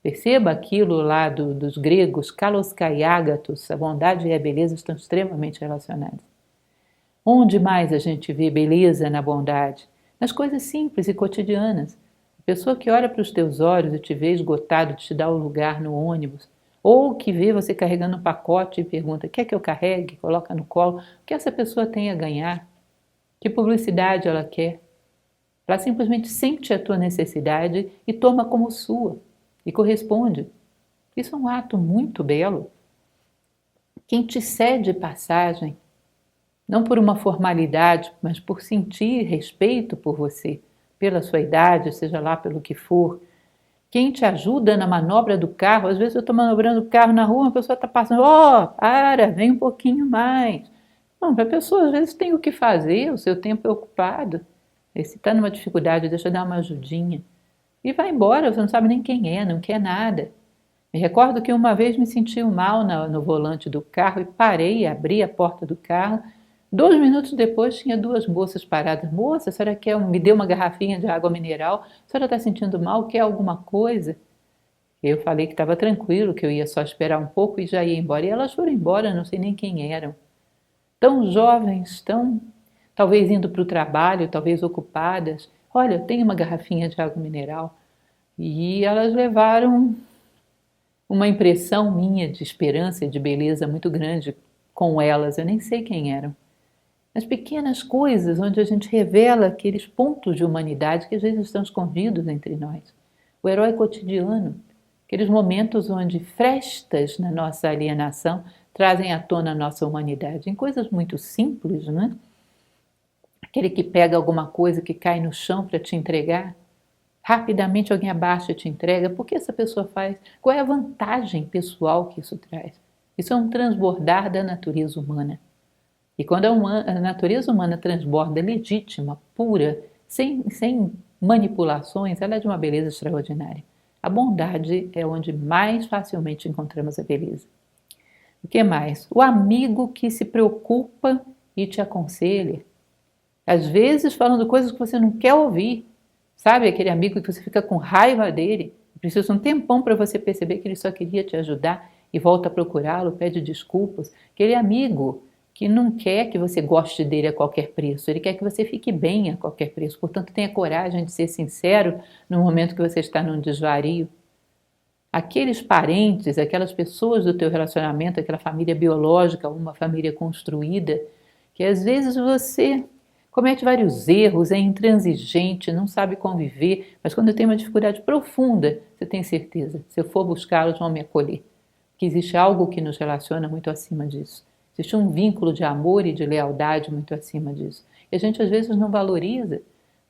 Perceba aquilo lá dos gregos, kalos kaiagatos, a bondade e a beleza estão extremamente relacionadas. Onde mais a gente vê beleza na bondade? Nas coisas simples e cotidianas. A pessoa que olha para os teus olhos e te vê esgotado de te dar o lugar no ônibus, ou que vê você carregando um pacote e pergunta, quer que eu carregue? Coloca no colo. O que essa pessoa tem a ganhar? Que publicidade ela quer? Ela simplesmente sente a tua necessidade e toma como sua, e corresponde. Isso é um ato muito belo. Quem te cede passagem, não por uma formalidade, mas por sentir respeito por você, pela sua idade, seja lá pelo que for. Quem te ajuda na manobra do carro, às vezes eu estou manobrando o carro na rua, uma pessoa está passando, para, vem um pouquinho mais. Não, a pessoa às vezes tem o que fazer, o seu tempo é ocupado. E se está numa dificuldade, deixa eu dar uma ajudinha. E vai embora, você não sabe nem quem é, não quer nada. Me recordo que uma vez me senti mal no volante do carro e parei, abri a porta do carro. 2 minutos depois tinha 2 moças paradas. Moça, a senhora quer me deu uma garrafinha de água mineral? A senhora está sentindo mal? Quer alguma coisa? Eu falei que estava tranquilo, que eu ia só esperar um pouco e já ia embora. E elas foram embora, não sei nem quem eram. Tão jovens, tão talvez indo para o trabalho, talvez ocupadas. Olha, eu tenho uma garrafinha de água mineral. E elas levaram uma impressão minha de esperança e de beleza muito grande com elas. Eu nem sei quem eram. As pequenas coisas onde a gente revela aqueles pontos de humanidade que às vezes estão escondidos entre nós. O herói cotidiano, aqueles momentos onde frestas na nossa alienação trazem à tona a nossa humanidade, em coisas muito simples, né? Aquele que pega alguma coisa que cai no chão para te entregar, rapidamente alguém abaixa e te entrega. Por que essa pessoa faz? Qual é a vantagem pessoal que isso traz? Isso é um transbordar da natureza humana. E quando a natureza humana transborda legítima, pura, sem manipulações, ela é de uma beleza extraordinária. A bondade é onde mais facilmente encontramos a beleza. O que mais? O amigo que se preocupa e te aconselha. Às vezes falando coisas que você não quer ouvir. Sabe aquele amigo que você fica com raiva dele? Precisa um tempão para você perceber que ele só queria te ajudar e volta a procurá-lo, pede desculpas. Aquele amigo que não quer que você goste dele a qualquer preço, ele quer que você fique bem a qualquer preço. Portanto, tenha coragem de ser sincero no momento que você está num desvario. Aqueles parentes, aquelas pessoas do teu relacionamento, aquela família biológica, uma família construída, que às vezes você comete vários erros, é intransigente, não sabe conviver, mas quando tem uma dificuldade profunda, você tem certeza, se eu for buscá-los, vão me acolher. Que existe algo que nos relaciona muito acima disso. Existe um vínculo de amor e de lealdade muito acima disso. E a gente às vezes não valoriza.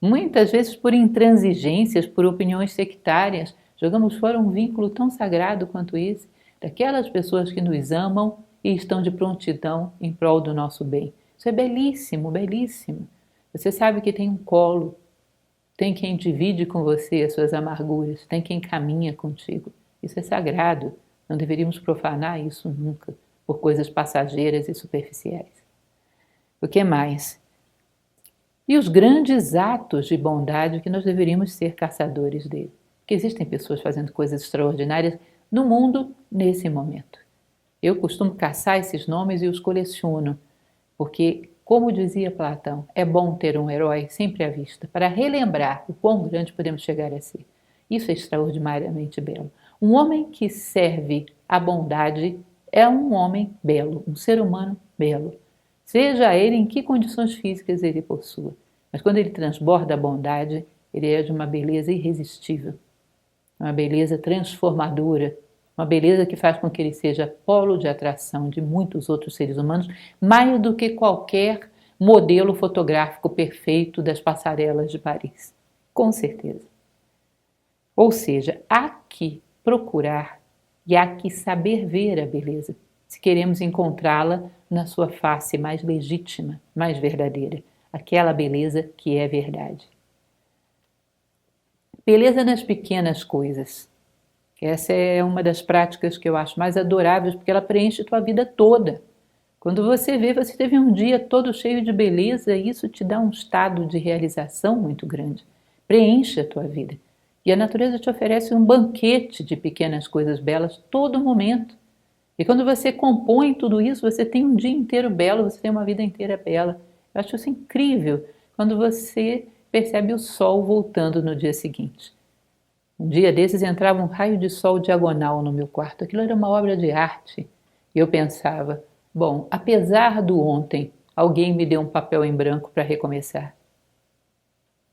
Muitas vezes por intransigências, por opiniões sectárias, jogamos fora um vínculo tão sagrado quanto esse, daquelas pessoas que nos amam e estão de prontidão em prol do nosso bem. Isso é belíssimo, belíssimo. Você sabe que tem um colo, tem quem divide com você as suas amarguras, tem quem caminha contigo. Isso é sagrado, não deveríamos profanar isso nunca, por coisas passageiras e superficiais. O que mais? E os grandes atos de bondade que nós deveríamos ser caçadores dele. Porque existem pessoas fazendo coisas extraordinárias no mundo nesse momento. Eu costumo caçar esses nomes e os coleciono, porque, como dizia Platão, é bom ter um herói sempre à vista, para relembrar o quão grande podemos chegar a ser. Isso é extraordinariamente belo. Um homem que serve à bondade é um homem belo, um ser humano belo. Seja ele em que condições físicas ele possua. Mas quando ele transborda a bondade, ele é de uma beleza irresistível, uma beleza transformadora, uma beleza que faz com que ele seja polo de atração de muitos outros seres humanos, mais do que qualquer modelo fotográfico perfeito das passarelas de Paris. Com certeza. Ou seja, há que procurar e há que saber ver a beleza, se queremos encontrá-la na sua face mais legítima, mais verdadeira, aquela beleza que é verdade. Beleza nas pequenas coisas. Essa é uma das práticas que eu acho mais adoráveis, porque ela preenche tua vida toda. Quando você vê, você teve um dia todo cheio de beleza, e isso te dá um estado de realização muito grande. Preenche a tua vida. E a natureza te oferece um banquete de pequenas coisas belas todo momento. E quando você compõe tudo isso, você tem um dia inteiro belo, você tem uma vida inteira bela. Eu acho isso incrível quando você percebe o sol voltando no dia seguinte. Um dia desses entrava um raio de sol diagonal no meu quarto. Aquilo era uma obra de arte. E eu pensava, bom, apesar do ontem, alguém me deu um papel em branco para recomeçar.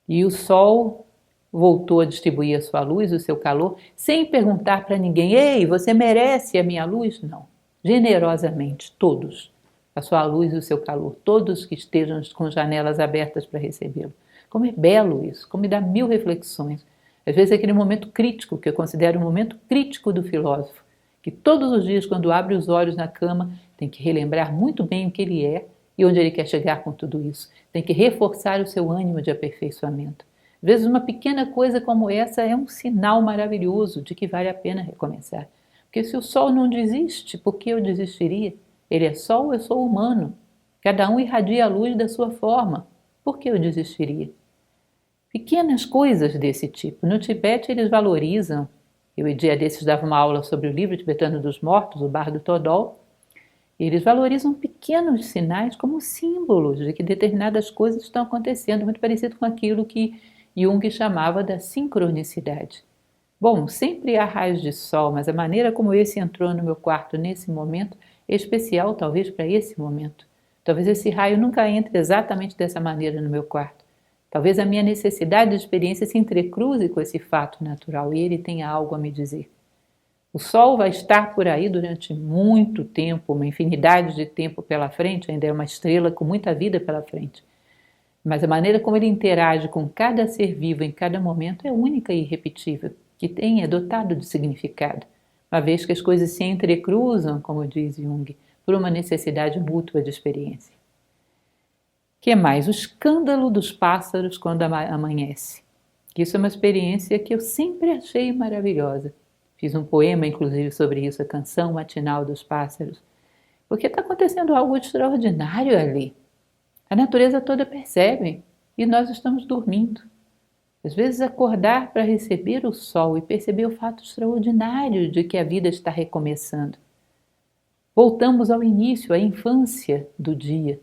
E o sol voltou a distribuir a sua luz, o seu calor, sem perguntar para ninguém, ei, você merece a minha luz? Não. Generosamente, todos. A sua luz e o seu calor, todos que estejam com janelas abertas para recebê-lo. Como é belo isso, como me dá mil reflexões. Às vezes é aquele momento crítico, que eu considero o momento crítico do filósofo, que todos os dias, quando abre os olhos na cama, tem que relembrar muito bem o que ele é e onde ele quer chegar com tudo isso. Tem que reforçar o seu ânimo de aperfeiçoamento. Às vezes uma pequena coisa como essa é um sinal maravilhoso de que vale a pena recomeçar. Porque se o sol não desiste, por que eu desistiria? Ele é sol, eu sou humano. Cada um irradia a luz da sua forma. Por que eu desistiria? Pequenas coisas desse tipo. No Tibete eles valorizam. Eu, dia desses, dava uma aula sobre o livro tibetano dos mortos, o Bardo Thodol. Eles valorizam pequenos sinais como símbolos de que determinadas coisas estão acontecendo, muito parecido com aquilo que Jung chamava da sincronicidade. Bom, sempre há raios de sol, mas a maneira como esse entrou no meu quarto nesse momento é especial, talvez, para esse momento. Talvez esse raio nunca entre exatamente dessa maneira no meu quarto. Talvez a minha necessidade de experiência se entrecruze com esse fato natural e ele tenha algo a me dizer. O sol vai estar por aí durante muito tempo, uma infinidade de tempo pela frente, ainda é uma estrela com muita vida pela frente. Mas a maneira como ele interage com cada ser vivo em cada momento é única e irrepetível, que é dotado de significado, uma vez que as coisas se entrecruzam, como diz Jung, por uma necessidade mútua de experiência. Que mais? O escândalo dos pássaros quando amanhece. Isso é uma experiência que eu sempre achei maravilhosa. Fiz um poema, inclusive, sobre isso, a Canção Matinal dos Pássaros, porque está acontecendo algo extraordinário ali. A natureza toda percebe e nós estamos dormindo. Às vezes acordar para receber o sol e perceber o fato extraordinário de que a vida está recomeçando. Voltamos ao início, à infância do dia.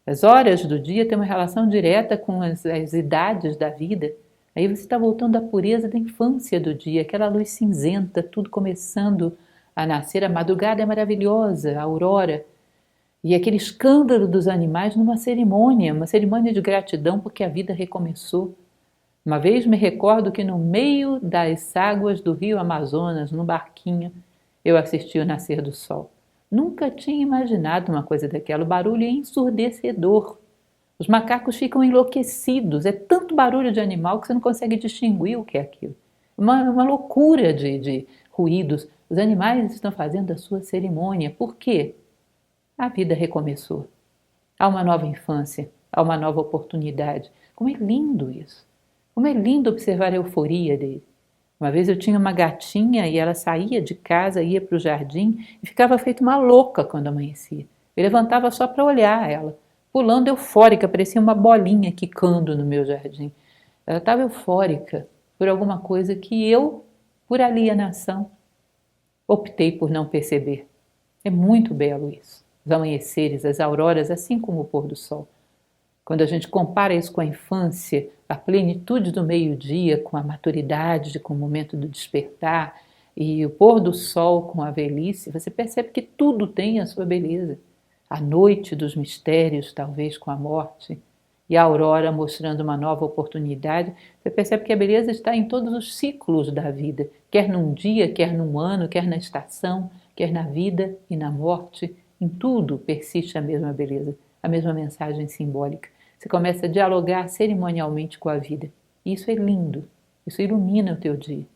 As horas do dia têm uma relação direta com as idades da vida. Aí você está voltando à pureza da infância do dia, aquela luz cinzenta, tudo começando a nascer. A madrugada é maravilhosa, a aurora. E aquele escândalo dos animais numa cerimônia, uma cerimônia de gratidão porque a vida recomeçou. Uma vez me recordo que no meio das águas do rio Amazonas, num barquinho, eu assisti o nascer do sol. Nunca tinha imaginado uma coisa daquela, o barulho é ensurdecedor. Os macacos ficam enlouquecidos, é tanto barulho de animal que você não consegue distinguir o que é aquilo. Uma loucura de ruídos. Os animais estão fazendo a sua cerimônia. Por quê? A vida recomeçou. Há uma nova infância, há uma nova oportunidade. Como é lindo isso! Como é lindo observar a euforia dele. Uma vez eu tinha uma gatinha e ela saía de casa, ia para o jardim e ficava feito uma louca quando amanhecia. Eu levantava só para olhar ela, pulando eufórica, parecia uma bolinha quicando no meu jardim. Ela estava eufórica por alguma coisa que eu, por alienação, optei por não perceber. É muito belo isso. Os amanheceres, as auroras, assim como o pôr do sol. Quando a gente compara isso com a infância, a plenitude do meio-dia, com a maturidade, com o momento do despertar, e o pôr do sol com a velhice, você percebe que tudo tem a sua beleza. A noite dos mistérios, talvez com a morte, e a aurora mostrando uma nova oportunidade, você percebe que a beleza está em todos os ciclos da vida, quer num dia, quer num ano, quer na estação, quer na vida e na morte, em tudo persiste a mesma beleza, a mesma mensagem simbólica. Você começa a dialogar cerimonialmente com a vida. E isso é lindo, isso ilumina o teu dia.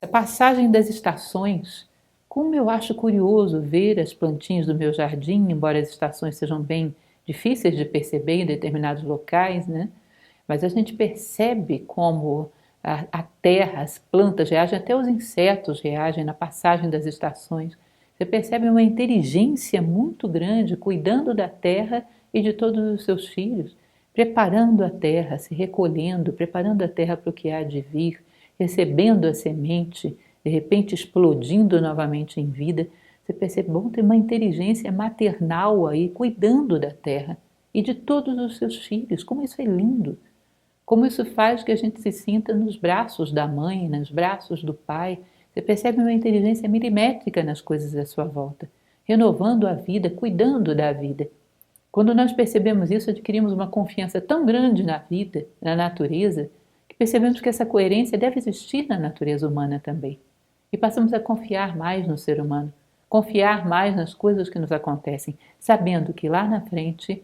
A passagem das estações, como eu acho curioso ver as plantinhas do meu jardim, embora as estações sejam bem difíceis de perceber em determinados locais, né? Mas a gente percebe como a terra, as plantas reagem, até os insetos reagem na passagem das estações. Você percebe uma inteligência muito grande cuidando da terra e de todos os seus filhos, preparando a terra, se recolhendo, preparando a terra para o que há de vir, recebendo a semente, de repente explodindo novamente em vida. Você percebe, bom, tem uma inteligência maternal aí, cuidando da terra e de todos os seus filhos. Como isso é lindo! Como isso faz que a gente se sinta nos braços da mãe, nos braços do pai. Você percebe uma inteligência milimétrica nas coisas à sua volta, renovando a vida, cuidando da vida. Quando nós percebemos isso, adquirimos uma confiança tão grande na vida, na natureza, que percebemos que essa coerência deve existir na natureza humana também. E passamos a confiar mais no ser humano, confiar mais nas coisas que nos acontecem, sabendo que lá na frente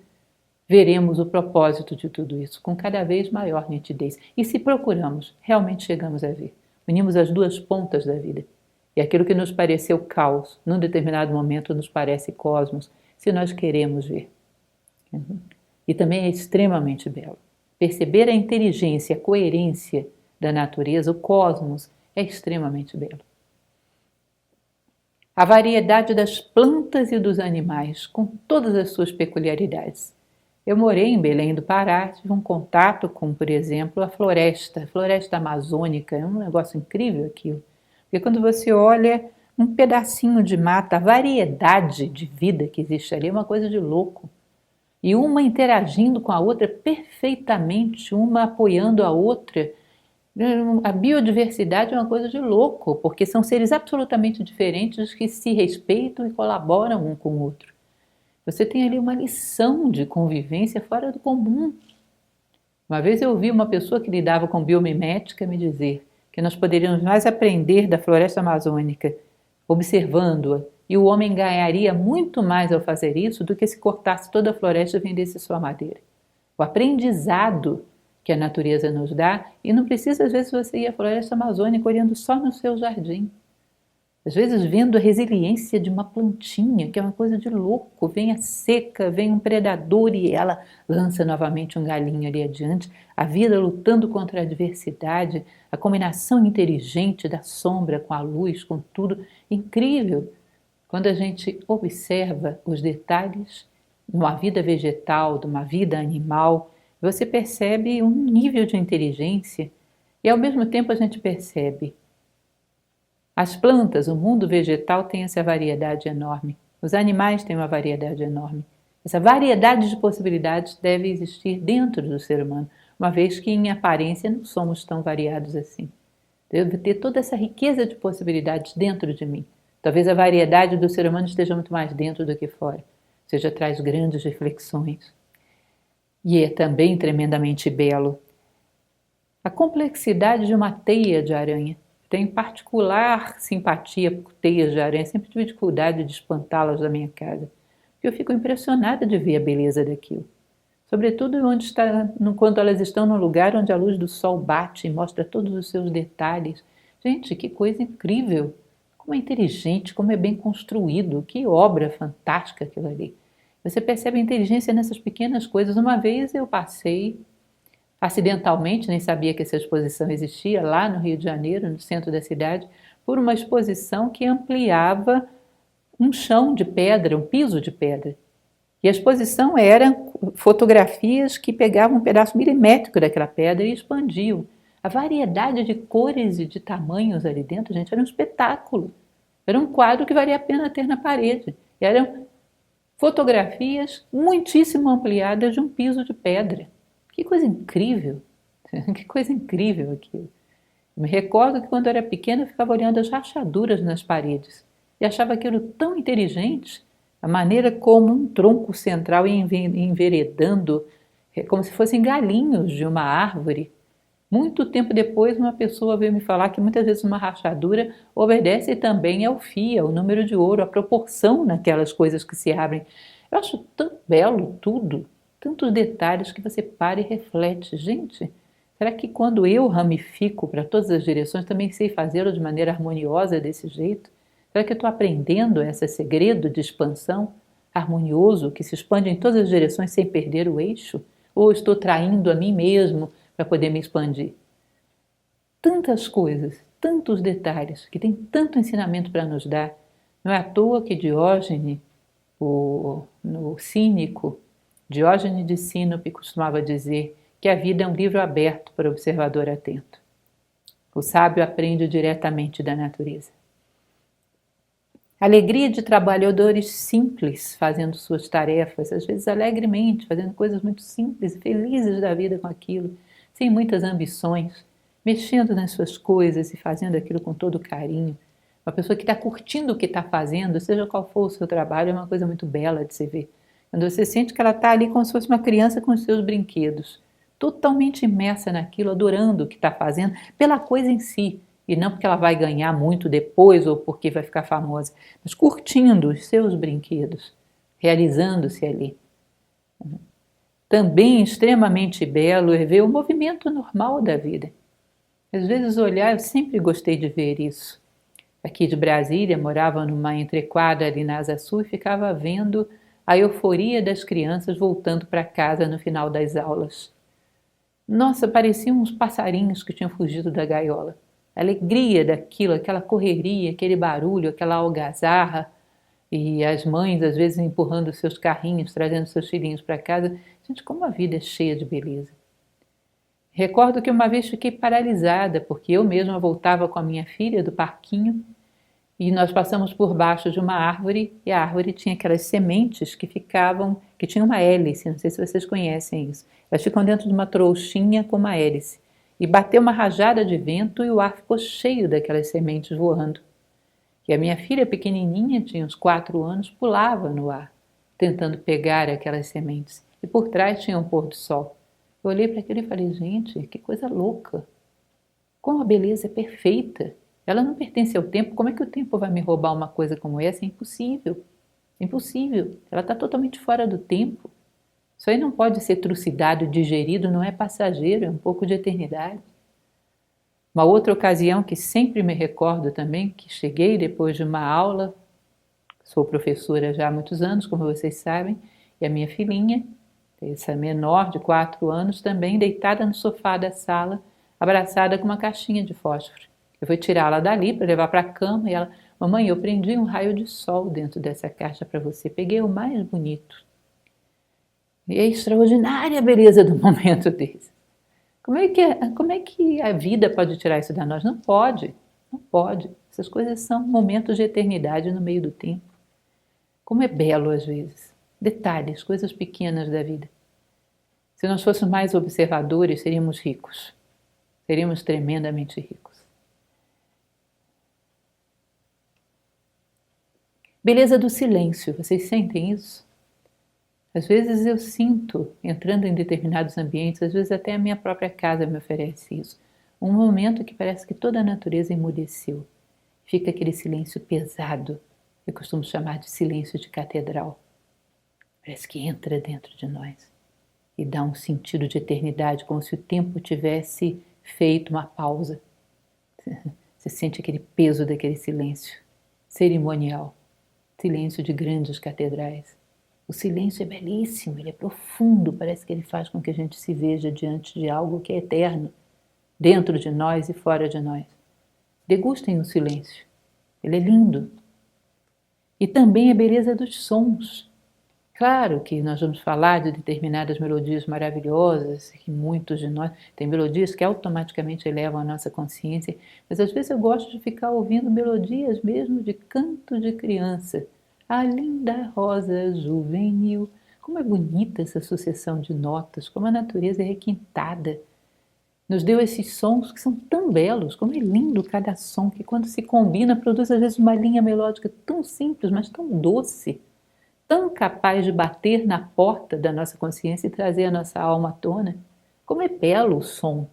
veremos o propósito de tudo isso com cada vez maior nitidez. E se procuramos, realmente chegamos a ver. Unimos as duas pontas da vida. E aquilo que nos pareceu caos, num determinado momento nos parece cosmos, se nós queremos ver. E também é extremamente belo. Perceber a inteligência, a coerência da natureza, o cosmos, é extremamente belo. A variedade das plantas e dos animais, com todas as suas peculiaridades. Eu morei em Belém do Pará, tive um contato com, por exemplo, a floresta amazônica, é um negócio incrível aquilo. Porque quando você olha um pedacinho de mata, a variedade de vida que existe ali é uma coisa de louco. E uma interagindo com a outra perfeitamente, uma apoiando a outra. A biodiversidade é uma coisa de louco, porque são seres absolutamente diferentes que se respeitam e colaboram um com o outro. Você tem ali uma lição de convivência fora do comum. Uma vez eu ouvi uma pessoa que lidava com biomimética me dizer que nós poderíamos mais aprender da floresta amazônica observando-a, e o homem ganharia muito mais ao fazer isso do que se cortasse toda a floresta e vendesse sua madeira. O aprendizado que a natureza nos dá, e não precisa às vezes você ir à floresta amazônica olhando só no seu jardim. Às vezes vendo a resiliência de uma plantinha, que é uma coisa de louco, vem a seca, vem um predador e ela lança novamente um galinho ali adiante, a vida lutando contra a adversidade, a combinação inteligente da sombra com a luz, com tudo, incrível. Quando a gente observa os detalhes de uma vida vegetal, de uma vida animal, você percebe um nível de inteligência e ao mesmo tempo a gente percebe as plantas, o mundo vegetal tem essa variedade enorme. Os animais têm uma variedade enorme. Essa variedade de possibilidades deve existir dentro do ser humano, uma vez que em aparência não somos tão variados assim. Devo ter toda essa riqueza de possibilidades dentro de mim. Talvez a variedade do ser humano esteja muito mais dentro do que fora. Ou seja, traz grandes reflexões. E é também tremendamente belo a complexidade de uma teia de aranha. Tenho particular simpatia por teias de aranha, sempre tive dificuldade de espantá-las da minha casa, porque eu fico impressionada de ver a beleza daquilo. sobretudo quando elas estão num lugar onde a luz do sol bate e mostra todos os seus detalhes. Gente, que coisa incrível! Como é inteligente, como é bem construído, que obra fantástica aquilo ali. Você percebe a inteligência nessas pequenas coisas. Uma vez eu passei acidentalmente, nem sabia que essa exposição existia, lá no Rio de Janeiro, no centro da cidade, por uma exposição que ampliava um chão de pedra, um piso de pedra. E a exposição era fotografias que pegavam um pedaço milimétrico daquela pedra e expandiam. A variedade de cores e de tamanhos ali dentro, gente, era um espetáculo. Era um quadro que valia a pena ter na parede. E eram fotografias muitíssimo ampliadas de um piso de pedra. Que coisa incrível! Que coisa incrível aquilo. Eu me recordo que quando eu era pequena eu ficava olhando as rachaduras nas paredes e achava aquilo tão inteligente, a maneira como um tronco central ia enveredando, como se fossem galinhos de uma árvore. Muito tempo depois, uma pessoa veio me falar que muitas vezes uma rachadura obedece também ao fio, ao número de ouro, à proporção naquelas coisas que se abrem. Eu acho tão belo tudo, tantos detalhes que você para e reflete. Gente, será que quando eu ramifico para todas as direções, também sei fazê-lo de maneira harmoniosa desse jeito? Será que eu estou aprendendo esse segredo de expansão harmonioso que se expande em todas as direções sem perder o eixo? Ou estou traindo a mim mesmo para poder me expandir? Tantas coisas, tantos detalhes, que tem tanto ensinamento para nos dar. Não é à toa que Diógenes, no Cínico, Diógenes de Sinope costumava dizer que a vida é um livro aberto para o observador atento. O sábio aprende diretamente da natureza. Alegria de trabalhadores simples, fazendo suas tarefas, às vezes alegremente, fazendo coisas muito simples, felizes da vida com aquilo, sem muitas ambições, mexendo nas suas coisas e fazendo aquilo com todo carinho. Uma pessoa que está curtindo o que está fazendo, seja qual for o seu trabalho, é uma coisa muito bela de se ver. Quando você sente que ela está ali como se fosse uma criança com os seus brinquedos, totalmente imersa naquilo, adorando o que está fazendo, pela coisa em si, e não porque ela vai ganhar muito depois ou porque vai ficar famosa, mas curtindo os seus brinquedos, realizando-se ali. Também extremamente belo é ver o movimento normal da vida. Às vezes olhar, eu sempre gostei de ver isso. Aqui de Brasília, morava numa entrequadra ali na Asa Sul e ficava vendo a euforia das crianças voltando para casa no final das aulas. Nossa, pareciam uns passarinhos que tinham fugido da gaiola. A alegria daquilo, aquela correria, aquele barulho, aquela algazarra, e as mães às vezes empurrando seus carrinhos, trazendo seus filhinhos para casa. Gente, como a vida é cheia de beleza. Recordo que uma vez fiquei paralisada, porque eu mesma voltava com a minha filha do parquinho e nós passamos por baixo de uma árvore e a árvore tinha aquelas sementes que tinham uma hélice, não sei se vocês conhecem isso. Elas ficam dentro de uma trouxinha com uma hélice. E bateu uma rajada de vento e o ar ficou cheio daquelas sementes voando. E a minha filha pequenininha, tinha uns 4 anos, pulava no ar, tentando pegar aquelas sementes. E por trás tinha um pôr do sol. Eu olhei para aquilo e falei, gente, que coisa louca. Como a beleza é perfeita. Ela não pertence ao tempo. Como é que o tempo vai me roubar uma coisa como essa? É impossível. É impossível. Ela está totalmente fora do tempo. Isso aí não pode ser trucidado, digerido, não é passageiro, é um pouco de eternidade. Uma outra ocasião que sempre me recordo também, que cheguei depois de uma aula, sou professora já há muitos anos, como vocês sabem, e a minha filhinha, essa menor de 4 anos, também deitada no sofá da sala, abraçada com uma caixinha de fósforo. Eu fui tirá-la dali para levar para a cama e ela, mamãe, eu prendi um raio de sol dentro dessa caixa para você, peguei o mais bonito. E é extraordinária a beleza do momento desse. Como é que a vida pode tirar isso da nós? Não pode, não pode. Essas coisas são momentos de eternidade no meio do tempo. Como é belo às vezes. Detalhes, coisas pequenas da vida. Se nós fôssemos mais observadores, seríamos ricos. Seríamos tremendamente ricos. Beleza do silêncio, vocês sentem isso? Às vezes eu sinto, entrando em determinados ambientes, às vezes até a minha própria casa me oferece isso. Um momento que parece que toda a natureza emudeceu. Fica aquele silêncio pesado, eu costumo chamar de silêncio de catedral. Parece que entra dentro de nós. e dá um sentido de eternidade, como se o tempo tivesse feito uma pausa. Você sente aquele peso daquele silêncio cerimonial, silêncio de grandes catedrais. O silêncio é belíssimo, ele é profundo, parece que ele faz com que a gente se veja diante de algo que é eterno, dentro de nós e fora de nós. Degustem o silêncio, ele é lindo. E também a beleza dos sons. Claro que nós vamos falar de determinadas melodias maravilhosas, que muitos de nós têm melodias que automaticamente elevam a nossa consciência, mas às vezes eu gosto de ficar ouvindo melodias mesmo de canto de criança. A linda rosa juvenil. Como é bonita essa sucessão de notas, como a natureza é requintada. Nos deu esses sons que são tão belos, como é lindo cada som, que quando se combina produz às vezes uma linha melódica tão simples, mas tão doce, tão capaz de bater na porta da nossa consciência e trazer a nossa alma à tona. Como é belo o som,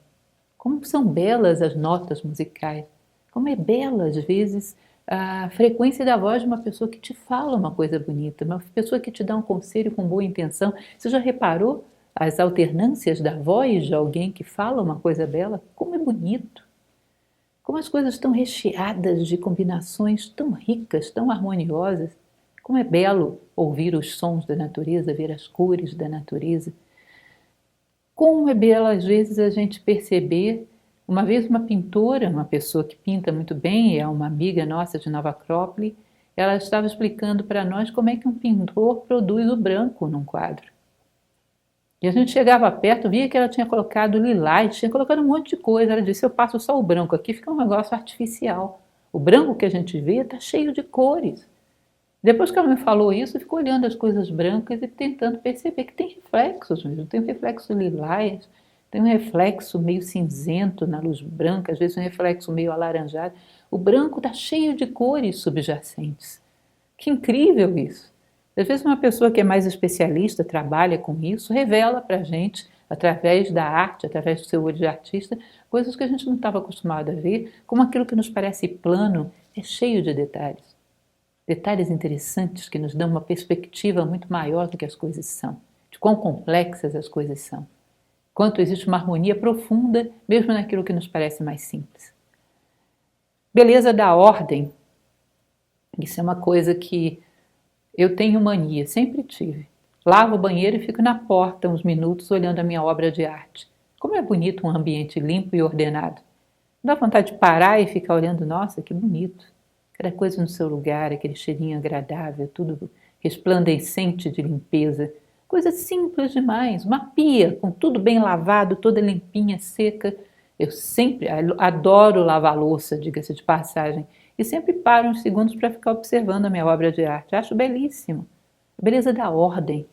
como são belas as notas musicais, como é bela às vezes a frequência da voz de uma pessoa que te fala uma coisa bonita, uma pessoa que te dá um conselho com boa intenção. Você já reparou as alternâncias da voz de alguém que fala uma coisa bela? Como é bonito! Como as coisas estão recheadas de combinações tão ricas, tão harmoniosas. Como é belo ouvir os sons da natureza, ver as cores da natureza. Como é belo, às vezes, a gente perceber. Uma vez uma pintora, uma pessoa que pinta muito bem, é uma amiga nossa de Nova Acrópole, ela estava explicando para nós como é que um pintor produz o branco num quadro. E a gente chegava perto, via que ela tinha colocado lilás, tinha colocado um monte de coisa. Ela disse, eu passo só o branco aqui, fica um negócio artificial. O branco que a gente vê está cheio de cores. Depois que ela me falou isso, eu fico olhando as coisas brancas e tentando perceber que tem reflexos mesmo. Tem um reflexo lilás, tem um reflexo meio cinzento na luz branca, às vezes um reflexo meio alaranjado. O branco está cheio de cores subjacentes. Que incrível isso! Às vezes uma pessoa que é mais especialista, trabalha com isso, revela para a gente, através da arte, através do seu olho de artista, coisas que a gente não estava acostumado a ver, como aquilo que nos parece plano, é cheio de detalhes. Detalhes interessantes que nos dão uma perspectiva muito maior do que as coisas são, de quão complexas as coisas são, quanto existe uma harmonia profunda, mesmo naquilo que nos parece mais simples. Beleza da ordem, isso é uma coisa que eu tenho mania, sempre tive. Lavo o banheiro e fico na porta uns minutos olhando a minha obra de arte. Como é bonito um ambiente limpo e ordenado. Dá vontade de parar e ficar olhando, nossa, que bonito. Cada coisa no seu lugar, aquele cheirinho agradável, tudo resplandecente de limpeza. Coisa simples demais, uma pia com tudo bem lavado, toda limpinha, seca. Eu sempre adoro lavar louça, diga-se de passagem, e sempre paro uns segundos para ficar observando a minha obra de arte. Acho belíssimo. A beleza da ordem,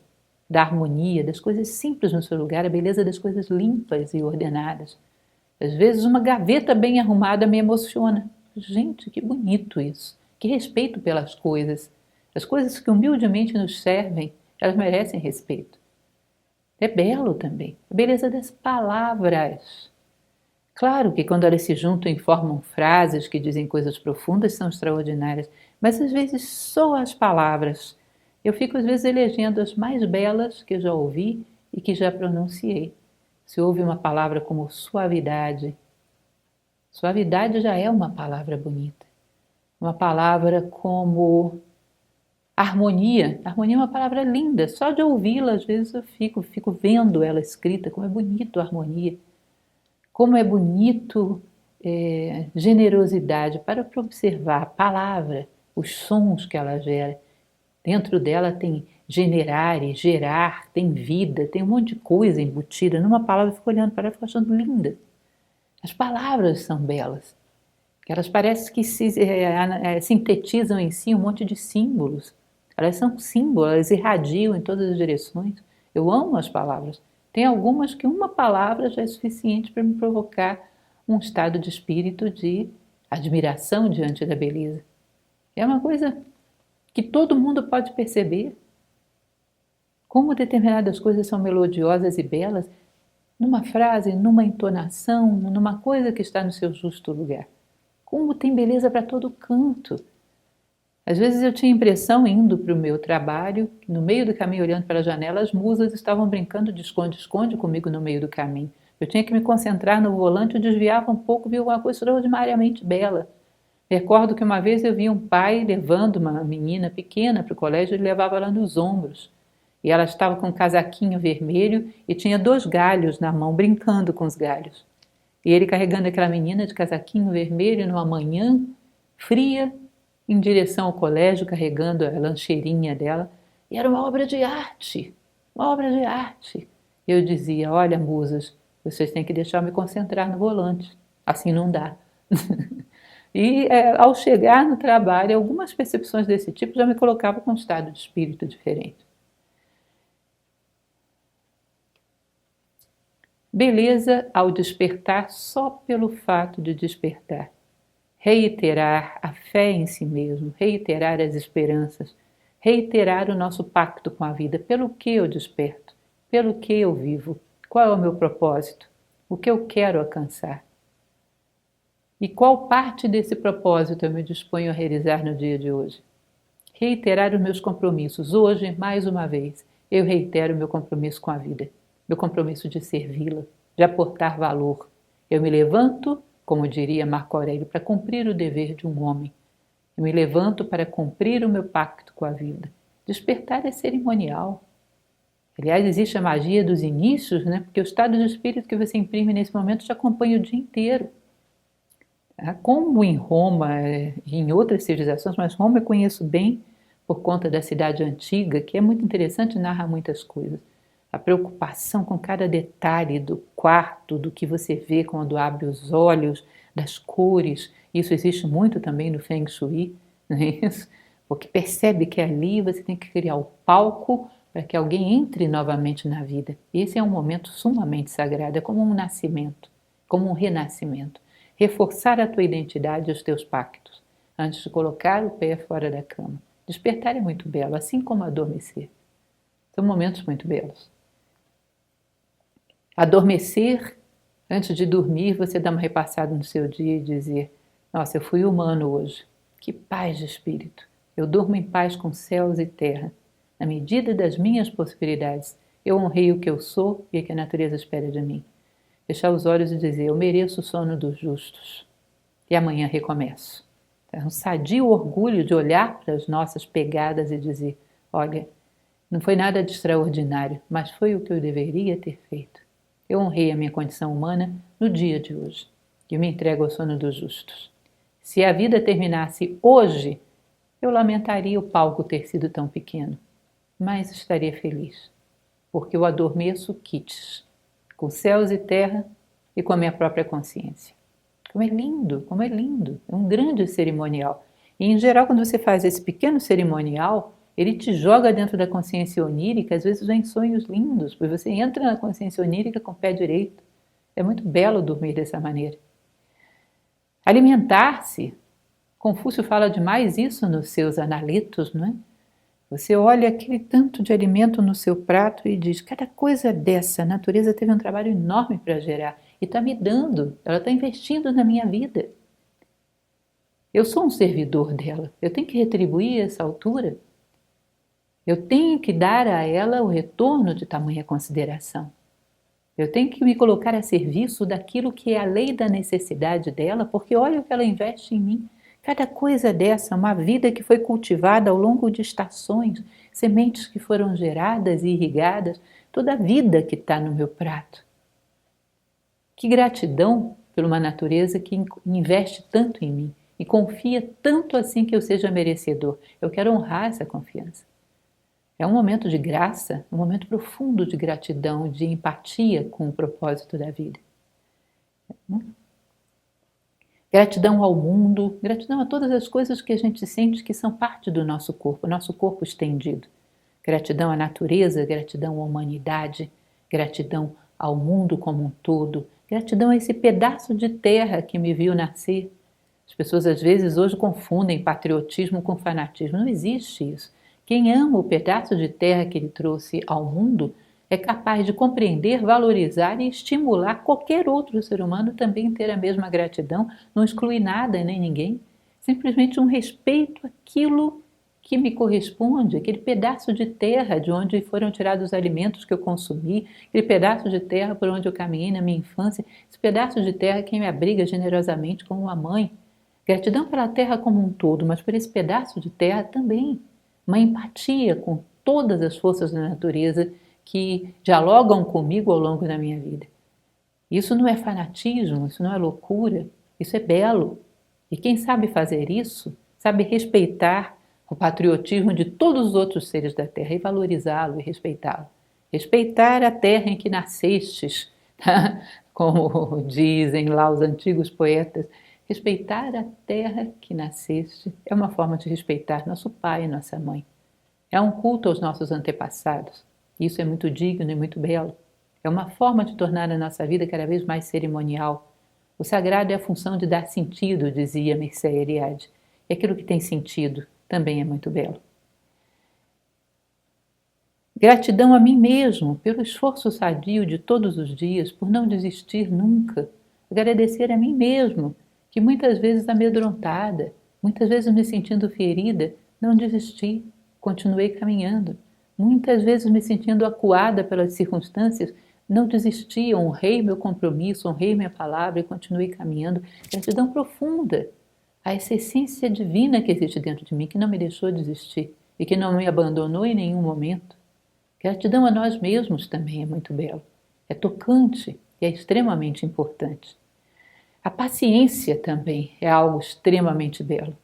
da harmonia, das coisas simples no seu lugar, a beleza das coisas limpas e ordenadas. Às vezes uma gaveta bem arrumada me emociona. Gente, que bonito isso. Que respeito pelas coisas. As coisas que humildemente nos servem, elas merecem respeito. É belo também. A beleza das palavras. Claro que quando elas se juntam e formam frases que dizem coisas profundas, são extraordinárias. Mas às vezes só as palavras. Eu fico às vezes elegendo as mais belas que eu já ouvi e que já pronunciei. Se ouve uma palavra como suavidade, suavidade já é uma palavra bonita. Uma palavra como harmonia. Harmonia é uma palavra linda. Só de ouvi-la, às vezes eu fico vendo ela escrita. Como é bonito a harmonia. Como é bonito generosidade para observar a palavra, os sons que ela gera. Dentro dela tem generar e gerar, tem vida, tem um monte de coisa embutida. Numa palavra eu fico olhando para ela e fico achando linda. As palavras são belas. Elas parecem que sintetizam em si um monte de símbolos. Elas são símbolos, elas irradiam em todas as direções. Eu amo as palavras. Tem algumas que uma palavra já é suficiente para me provocar um estado de espírito de admiração diante da beleza. É uma coisa que todo mundo pode perceber. Como determinadas coisas são melodiosas e belas, numa frase, numa entonação, numa coisa que está no seu justo lugar. Como tem beleza para todo canto. Às vezes eu tinha a impressão, indo para o meu trabalho, que no meio do caminho, olhando pela janela, as musas estavam brincando de esconde-esconde comigo no meio do caminho. Eu tinha que me concentrar no volante, eu desviava um pouco, via alguma coisa extraordinariamente bela. Recordo que uma vez eu vi um pai levando uma menina pequena para o colégio, ele levava ela nos ombros. E ela estava com um casaquinho vermelho e tinha 2 galhos na mão, brincando com os galhos. E ele carregando aquela menina de casaquinho vermelho numa manhã fria, em direção ao colégio, carregando a lancheirinha dela. E era uma obra de arte, uma obra de arte. Eu dizia, olha, musas, vocês têm que deixar eu me concentrar no volante, assim não dá. E ao chegar no trabalho, algumas percepções desse tipo já me colocavam com um estado de espírito diferente. Beleza ao despertar só pelo fato de despertar. Reiterar a fé em si mesmo, reiterar as esperanças, reiterar o nosso pacto com a vida. Pelo que eu desperto? Pelo que eu vivo? Qual é o meu propósito? O que eu quero alcançar? E qual parte desse propósito eu me disponho a realizar no dia de hoje? Reiterar os meus compromissos. Hoje, mais uma vez, eu reitero o meu compromisso com a vida, meu compromisso de servi-la, de aportar valor. Eu me levanto, como diria Marco Aurélio, para cumprir o dever de um homem. Eu me levanto para cumprir o meu pacto com a vida. Despertar é cerimonial. Aliás, existe a magia dos inícios, né? Porque o estado de espírito que você imprime nesse momento te acompanha o dia inteiro. Como em Roma e em outras civilizações, mas Roma eu conheço bem por conta da cidade antiga, que é muito interessante e narra muitas coisas. A preocupação com cada detalhe do quarto, do que você vê quando abre os olhos, das cores. Isso existe muito também no Feng Shui, não é isso? Porque percebe que ali você tem que criar o palco para que alguém entre novamente na vida. Esse é um momento sumamente sagrado, é como um nascimento, como um renascimento. Reforçar a tua identidade e os teus pactos, antes de colocar o pé fora da cama. Despertar é muito belo, assim como adormecer. São momentos muito belos. Adormecer, antes de dormir, você dá uma repassada no seu dia e dizer, nossa, eu fui humano hoje. Que paz de espírito. Eu durmo em paz com céus e terra. Na medida das minhas possibilidades, eu honrei o que eu sou e o que a natureza espera de mim. Fechar os olhos e dizer, eu mereço o sono dos justos. E amanhã recomeço. É um sadio orgulho de olhar para as nossas pegadas e dizer, olha, não foi nada de extraordinário, mas foi o que eu deveria ter feito. Eu honrei a minha condição humana no dia de hoje. E me entrego ao sono dos justos. Se a vida terminasse hoje, eu lamentaria o palco ter sido tão pequeno, mas estaria feliz, porque eu adormeço quites, com céus e terra e com a minha própria consciência. Como é lindo, como é lindo. É um grande cerimonial. E, em geral, quando você faz esse pequeno cerimonial, ele te joga dentro da consciência onírica, às vezes vem sonhos lindos, porque você entra na consciência onírica com o pé direito. É muito belo dormir dessa maneira. Alimentar-se. Confúcio fala demais isso nos seus analitos, não é? Você olha aquele tanto de alimento no seu prato e diz, cada coisa dessa, a natureza teve um trabalho enorme para gerar e está me dando, ela está investindo na minha vida. Eu sou um servidor dela, eu tenho que retribuir essa altura. Eu tenho que dar a ela o retorno de tamanha consideração. Eu tenho que me colocar a serviço daquilo que é a lei da necessidade dela, porque olha o que ela investe em mim. Cada coisa dessa, uma vida que foi cultivada ao longo de estações, sementes que foram geradas e irrigadas, toda a vida que está no meu prato. Que gratidão por uma natureza que investe tanto em mim e confia tanto assim que eu seja merecedor. Eu quero honrar essa confiança. É um momento de graça, um momento profundo de gratidão, de empatia com o propósito da vida. Gratidão ao mundo, gratidão a todas as coisas que a gente sente que são parte do nosso corpo estendido. Gratidão à natureza, gratidão à humanidade, gratidão ao mundo como um todo, gratidão a esse pedaço de terra que me viu nascer. As pessoas às vezes hoje confundem patriotismo com fanatismo, não existe isso. Quem ama o pedaço de terra que ele trouxe ao mundo é capaz de compreender, valorizar e estimular qualquer outro ser humano também ter a mesma gratidão, não exclui nada nem ninguém. simplesmente um respeito àquilo que me corresponde, aquele pedaço de terra de onde foram tirados os alimentos que eu consumi, aquele pedaço de terra por onde eu caminhei na minha infância, esse pedaço de terra que me abriga generosamente como uma mãe. Gratidão pela terra como um todo, mas por esse pedaço de terra também. Uma empatia com todas as forças da natureza que dialogam comigo ao longo da minha vida. Isso não é fanatismo, isso não é loucura, isso é belo. E quem sabe fazer isso, sabe respeitar o patriotismo de todos os outros seres da terra e valorizá-lo e respeitá-lo. Respeitar a terra em que nascestes, tá? Como dizem lá os antigos poetas. Respeitar a terra que nasceste é uma forma de respeitar nosso pai e nossa mãe. É um culto aos nossos antepassados. Isso é muito digno e muito belo. É uma forma de tornar a nossa vida cada vez mais cerimonial. O sagrado é a função de dar sentido, dizia Mircea Eliade. E aquilo que tem sentido também é muito belo. Gratidão a mim mesmo pelo esforço sadio de todos os dias, por não desistir nunca. Agradecer a mim mesmo, que muitas vezes amedrontada, muitas vezes me sentindo ferida, não desisti, continuei caminhando. Muitas vezes me sentindo acuada pelas circunstâncias, não desisti, honrei meu compromisso, honrei minha palavra e continuei caminhando. Gratidão profunda a essa essência divina que existe dentro de mim, que não me deixou desistir e que não me abandonou em nenhum momento. Gratidão a nós mesmos também é muito belo. É tocante e é extremamente importante. A paciência também é algo extremamente belo.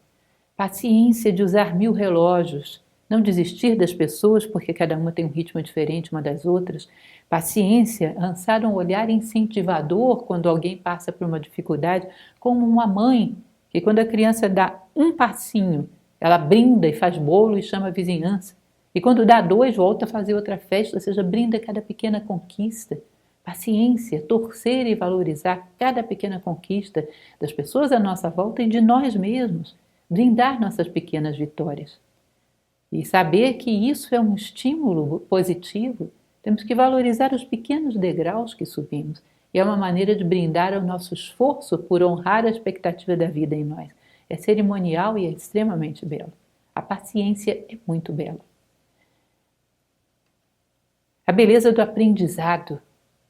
Paciência de usar 1000 relógios, não desistir das pessoas porque cada uma tem um ritmo diferente uma das outras. Paciência, lançar um olhar incentivador quando alguém passa por uma dificuldade, como uma mãe, que quando a criança dá um passinho, ela brinda e faz bolo e chama a vizinhança. E quando dá 2, volta a fazer outra festa, ou seja, brinda cada pequena conquista. Paciência, torcer e valorizar cada pequena conquista das pessoas à nossa volta e de nós mesmos. Brindar nossas pequenas vitórias. E saber que isso é um estímulo positivo, temos que valorizar os pequenos degraus que subimos. E é uma maneira de brindar ao nosso esforço por honrar a expectativa da vida em nós. É cerimonial e é extremamente belo. A paciência é muito bela. A beleza do aprendizado,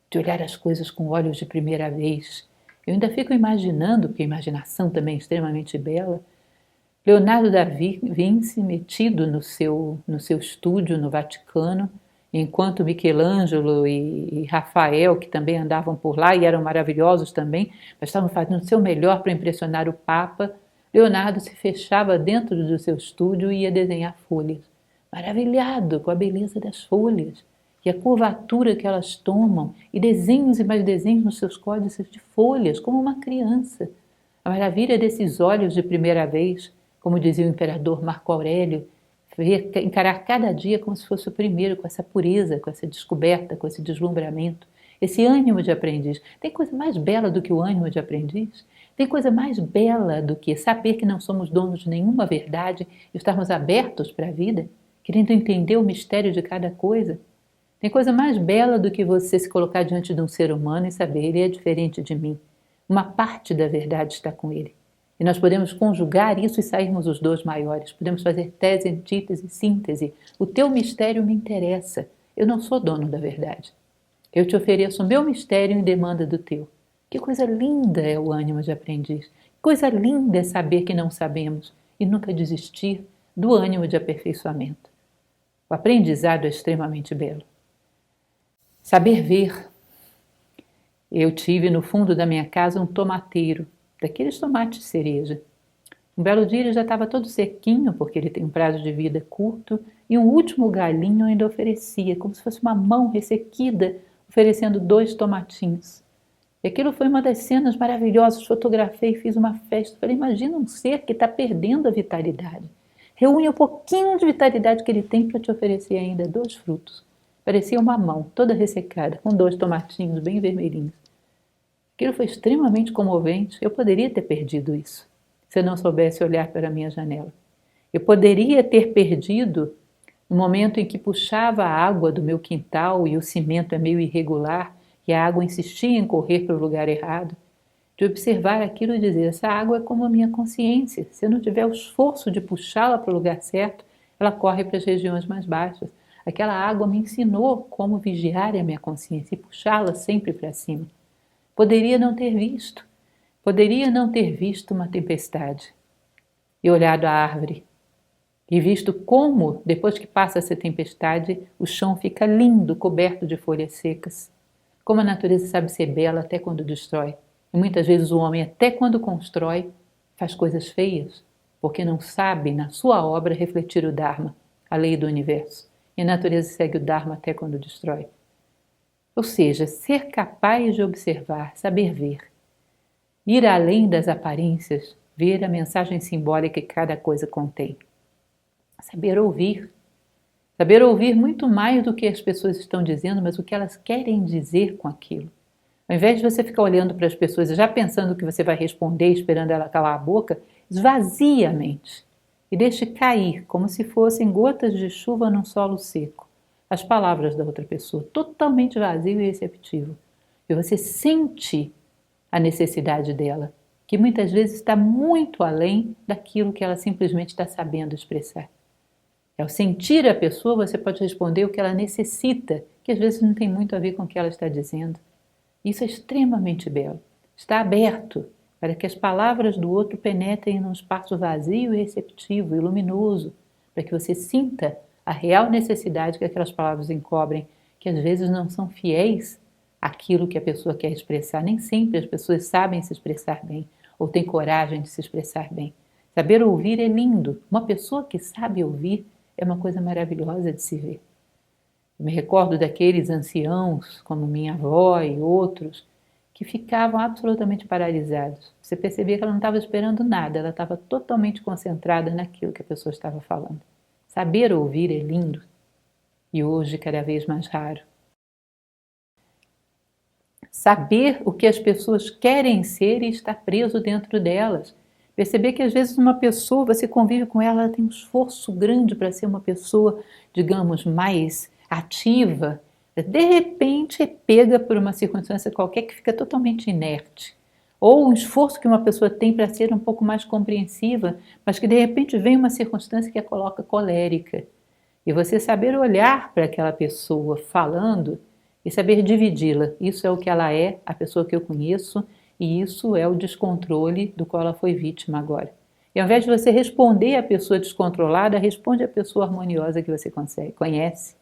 de olhar as coisas com olhos de primeira vez. Eu ainda fico imaginando, porque a imaginação também é extremamente bela, Leonardo da Vinci metido no seu estúdio no Vaticano, enquanto Michelangelo e Rafael, que também andavam por lá e eram maravilhosos também, mas estavam fazendo o seu melhor para impressionar o Papa, Leonardo se fechava dentro do seu estúdio e ia desenhar folhas, maravilhado com a beleza das folhas e a curvatura que elas tomam, e desenhos e mais desenhos nos seus códices de folhas, como uma criança. A maravilha desses olhos de primeira vez, como dizia o imperador Marco Aurélio, encarar cada dia como se fosse o primeiro, com essa pureza, com essa descoberta, com esse deslumbramento, esse ânimo de aprendiz. Tem coisa mais bela do que o ânimo de aprendiz? Tem coisa mais bela do que saber que não somos donos de nenhuma verdade e estarmos abertos para a vida, querendo entender o mistério de cada coisa? Tem coisa mais bela do que você se colocar diante de um ser humano e saber ele é diferente de mim. Uma parte da verdade está com ele. E nós podemos conjugar isso e sairmos os dois maiores. Podemos fazer tese, antítese, síntese. O teu mistério me interessa. Eu não sou dono da verdade. Eu te ofereço o meu mistério em demanda do teu. Que coisa linda é o ânimo de aprendiz. Que coisa linda é saber que não sabemos e nunca desistir do ânimo de aperfeiçoamento. O aprendizado é extremamente belo. Saber ver. Eu tive no fundo da minha casa um tomateiro, daqueles tomates cereja. Um belo dia ele já estava todo sequinho, porque ele tem um prazo de vida curto, e um último galinho ainda oferecia, como se fosse uma mão ressequida, oferecendo 2 tomatinhos. E aquilo foi uma das cenas maravilhosas, fotografei e fiz uma festa. Falei, imagina um ser que está perdendo a vitalidade. Reúne um pouquinho de vitalidade que ele tem para te oferecer ainda 2 frutos. Parecia uma mão, toda ressecada, com 2 tomatinhos bem vermelhinhos. Aquilo foi extremamente comovente. Eu poderia ter perdido isso, se eu não soubesse olhar para a minha janela. Eu poderia ter perdido no momento em que puxava a água do meu quintal e o cimento é meio irregular e a água insistia em correr para o lugar errado. de observar aquilo e dizer: essa água é como a minha consciência. Se eu não tiver o esforço de puxá-la para o lugar certo, ela corre para as regiões mais baixas. Aquela água me ensinou como vigiar a minha consciência e puxá-la sempre para cima. Poderia não ter visto uma tempestade e olhado a árvore e visto como, depois que passa essa tempestade, o chão fica lindo, coberto de folhas secas. Como a natureza sabe ser bela até quando destrói. E muitas vezes o homem, até quando constrói, faz coisas feias, porque não sabe, na sua obra, refletir o Dharma, a lei do universo. E a natureza segue o Dharma até quando destrói. Ou seja, ser capaz de observar, saber ver. Ir além das aparências, ver a mensagem simbólica que cada coisa contém. Saber ouvir. Saber ouvir muito mais do que as pessoas estão dizendo, mas o que elas querem dizer com aquilo. Ao invés de você ficar olhando para as pessoas e já pensando que você vai responder, esperando ela calar a boca, esvazie a mente e deixe cair, como se fossem gotas de chuva num solo seco, as palavras da outra pessoa, totalmente vazio e receptivo. E você sente a necessidade dela, que muitas vezes está muito além daquilo que ela simplesmente está sabendo expressar. Ao sentir a pessoa, você pode responder o que ela necessita, que às vezes não tem muito a ver com o que ela está dizendo. Isso é extremamente belo. Está aberto para que as palavras do outro penetrem num espaço vazio e receptivo e luminoso, para que você sinta a real necessidade que aquelas palavras encobrem, que às vezes não são fiéis àquilo que a pessoa quer expressar. Nem sempre as pessoas sabem se expressar bem ou têm coragem de se expressar bem. Saber ouvir é lindo. Uma pessoa que sabe ouvir é uma coisa maravilhosa de se ver. Eu me recordo daqueles anciãos, como minha avó e outros, que ficavam absolutamente paralisados. Você percebia que ela não estava esperando nada, ela estava totalmente concentrada naquilo que a pessoa estava falando. Saber ouvir é lindo e hoje cada vez mais raro. Saber o que as pessoas querem ser e estar preso dentro delas. Perceber que às vezes uma pessoa, você convive com ela, ela tem um esforço grande para ser uma pessoa, digamos, mais ativa. De repente é pega por uma circunstância qualquer que fica totalmente inerte. Ou um esforço que uma pessoa tem para ser um pouco mais compreensiva, mas que de repente vem uma circunstância que a coloca colérica. E você saber olhar para aquela pessoa falando e saber dividi-la. Isso é o que ela é, a pessoa que eu conheço, e isso é o descontrole do qual ela foi vítima agora. E ao invés de você responder à pessoa descontrolada, responde à pessoa harmoniosa que você conhece.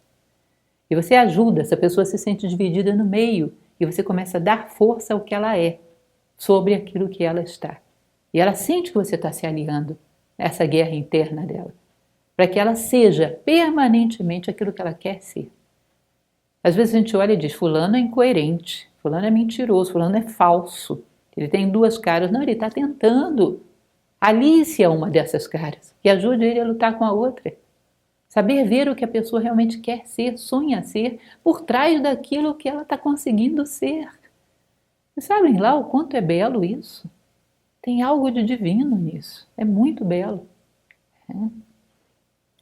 E você ajuda, essa pessoa se sente dividida no meio, e você começa a dar força ao que ela é, sobre aquilo que ela está. E ela sente que você está se aliando a essa guerra interna dela, para que ela seja permanentemente aquilo que ela quer ser. Às vezes a gente olha e diz, fulano é incoerente, fulano é mentiroso, fulano é falso, ele tem duas caras. Não, ele está tentando. Alice é uma dessas caras, que ajude ele a lutar com a outra. Saber ver o que a pessoa realmente quer ser, sonha ser, por trás daquilo que ela está conseguindo ser. Vocês sabem lá o quanto é belo isso? Tem algo de divino nisso, é muito belo.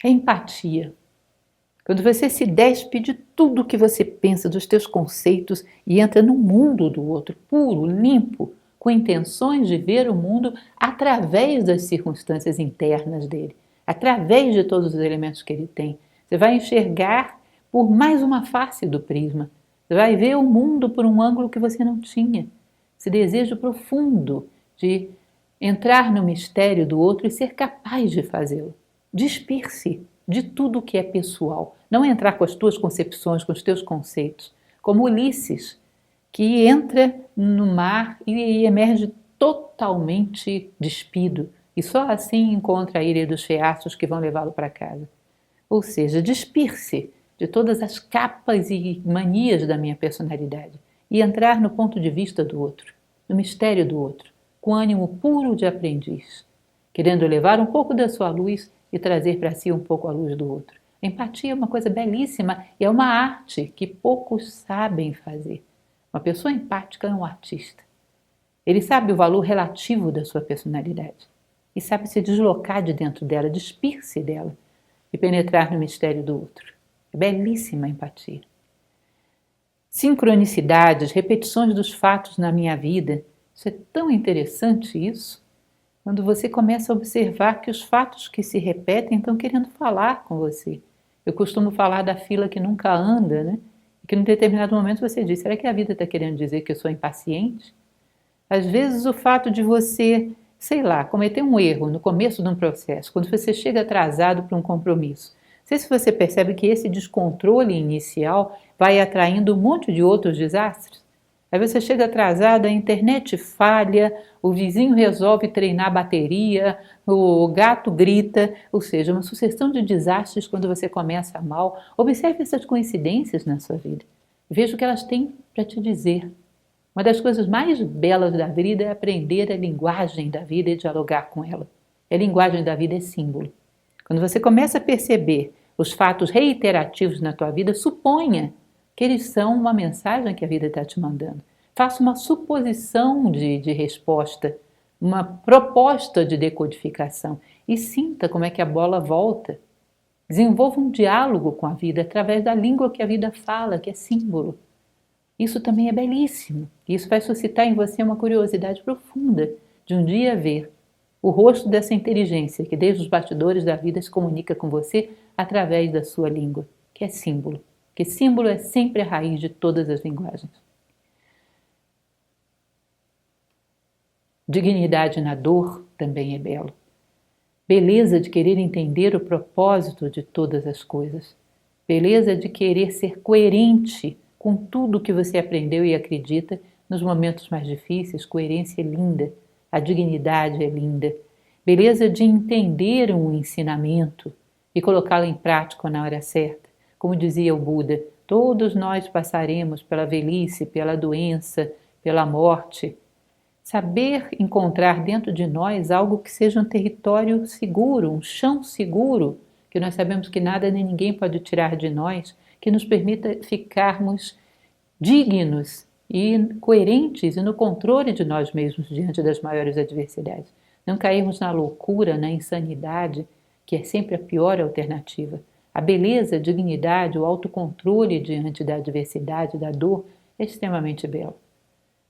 É empatia. Quando você se despe de tudo que você pensa, dos teus conceitos, e entra no mundo do outro, puro, limpo, com intenções de ver o mundo através das circunstâncias internas dele, através de todos os elementos que ele tem. Você vai enxergar por mais uma face do prisma. Você vai ver o mundo por um ângulo que você não tinha. Esse desejo profundo de entrar no mistério do outro e ser capaz de fazê-lo. Despir-se de tudo que é pessoal. Não entrar com as tuas concepções, com os teus conceitos. Como Ulisses, que entra no mar e emerge totalmente despido. E só assim encontra a ilha dos feaços que vão levá-lo para casa. Ou seja, despir-se de todas as capas e manias da minha personalidade e entrar no ponto de vista do outro, no mistério do outro, com ânimo puro de aprendiz, querendo levar um pouco da sua luz e trazer para si um pouco a luz do outro. A empatia é uma coisa belíssima e é uma arte que poucos sabem fazer. Uma pessoa empática é um artista. Ele sabe o valor relativo da sua personalidade e sabe se deslocar de dentro dela, despir-se dela e penetrar no mistério do outro. É belíssima a empatia. Sincronicidades, repetições dos fatos na minha vida Isso é tão interessante isso, quando você começa a observar que os fatos que se repetem estão querendo falar com você. Eu costumo falar da fila que nunca anda, né? E que em determinado momento você diz, será que a vida está querendo dizer que eu sou impaciente? Às vezes o fato de você, sei lá, cometer um erro no começo de um processo, quando você chega atrasado para um compromisso, não sei se você percebe que esse descontrole inicial vai atraindo um monte de outros desastres. Aí você chega atrasado, a internet falha, o vizinho resolve treinar a bateria, o gato grita, ou seja, uma sucessão de desastres quando você começa mal. Observe essas coincidências na sua vida. Veja o que elas têm para te dizer. Uma das coisas mais belas da vida é aprender a linguagem da vida e dialogar com ela. E a linguagem da vida é símbolo. Quando você começa a perceber os fatos reiterativos na tua vida, suponha que eles são uma mensagem que a vida está te mandando. Faça uma suposição de resposta, uma proposta de decodificação e sinta como é que a bola volta. Desenvolva um diálogo com a vida através da língua que a vida fala, que é símbolo. Isso também é belíssimo. Isso vai suscitar em você uma curiosidade profunda de um dia ver o rosto dessa inteligência que desde os bastidores da vida se comunica com você através da sua língua, que é símbolo. Porque símbolo é sempre a raiz de todas as linguagens. Dignidade na dor também é belo. Beleza de querer entender o propósito de todas as coisas. Beleza de querer ser coerente com tudo que você aprendeu e acredita nos momentos mais difíceis. Coerência é linda, a dignidade é linda. Beleza de entender um ensinamento e colocá-lo em prática na hora certa. Como dizia o Buda, todos nós passaremos pela velhice, pela doença, pela morte. Saber encontrar dentro de nós algo que seja um território seguro, um chão seguro, que nós sabemos que nada nem ninguém pode tirar de nós, que nos permita ficarmos dignos e coerentes e no controle de nós mesmos diante das maiores adversidades. Não cairmos na loucura, na insanidade, que é sempre a pior alternativa. A beleza, a dignidade, o autocontrole diante da adversidade, da dor, é extremamente belo.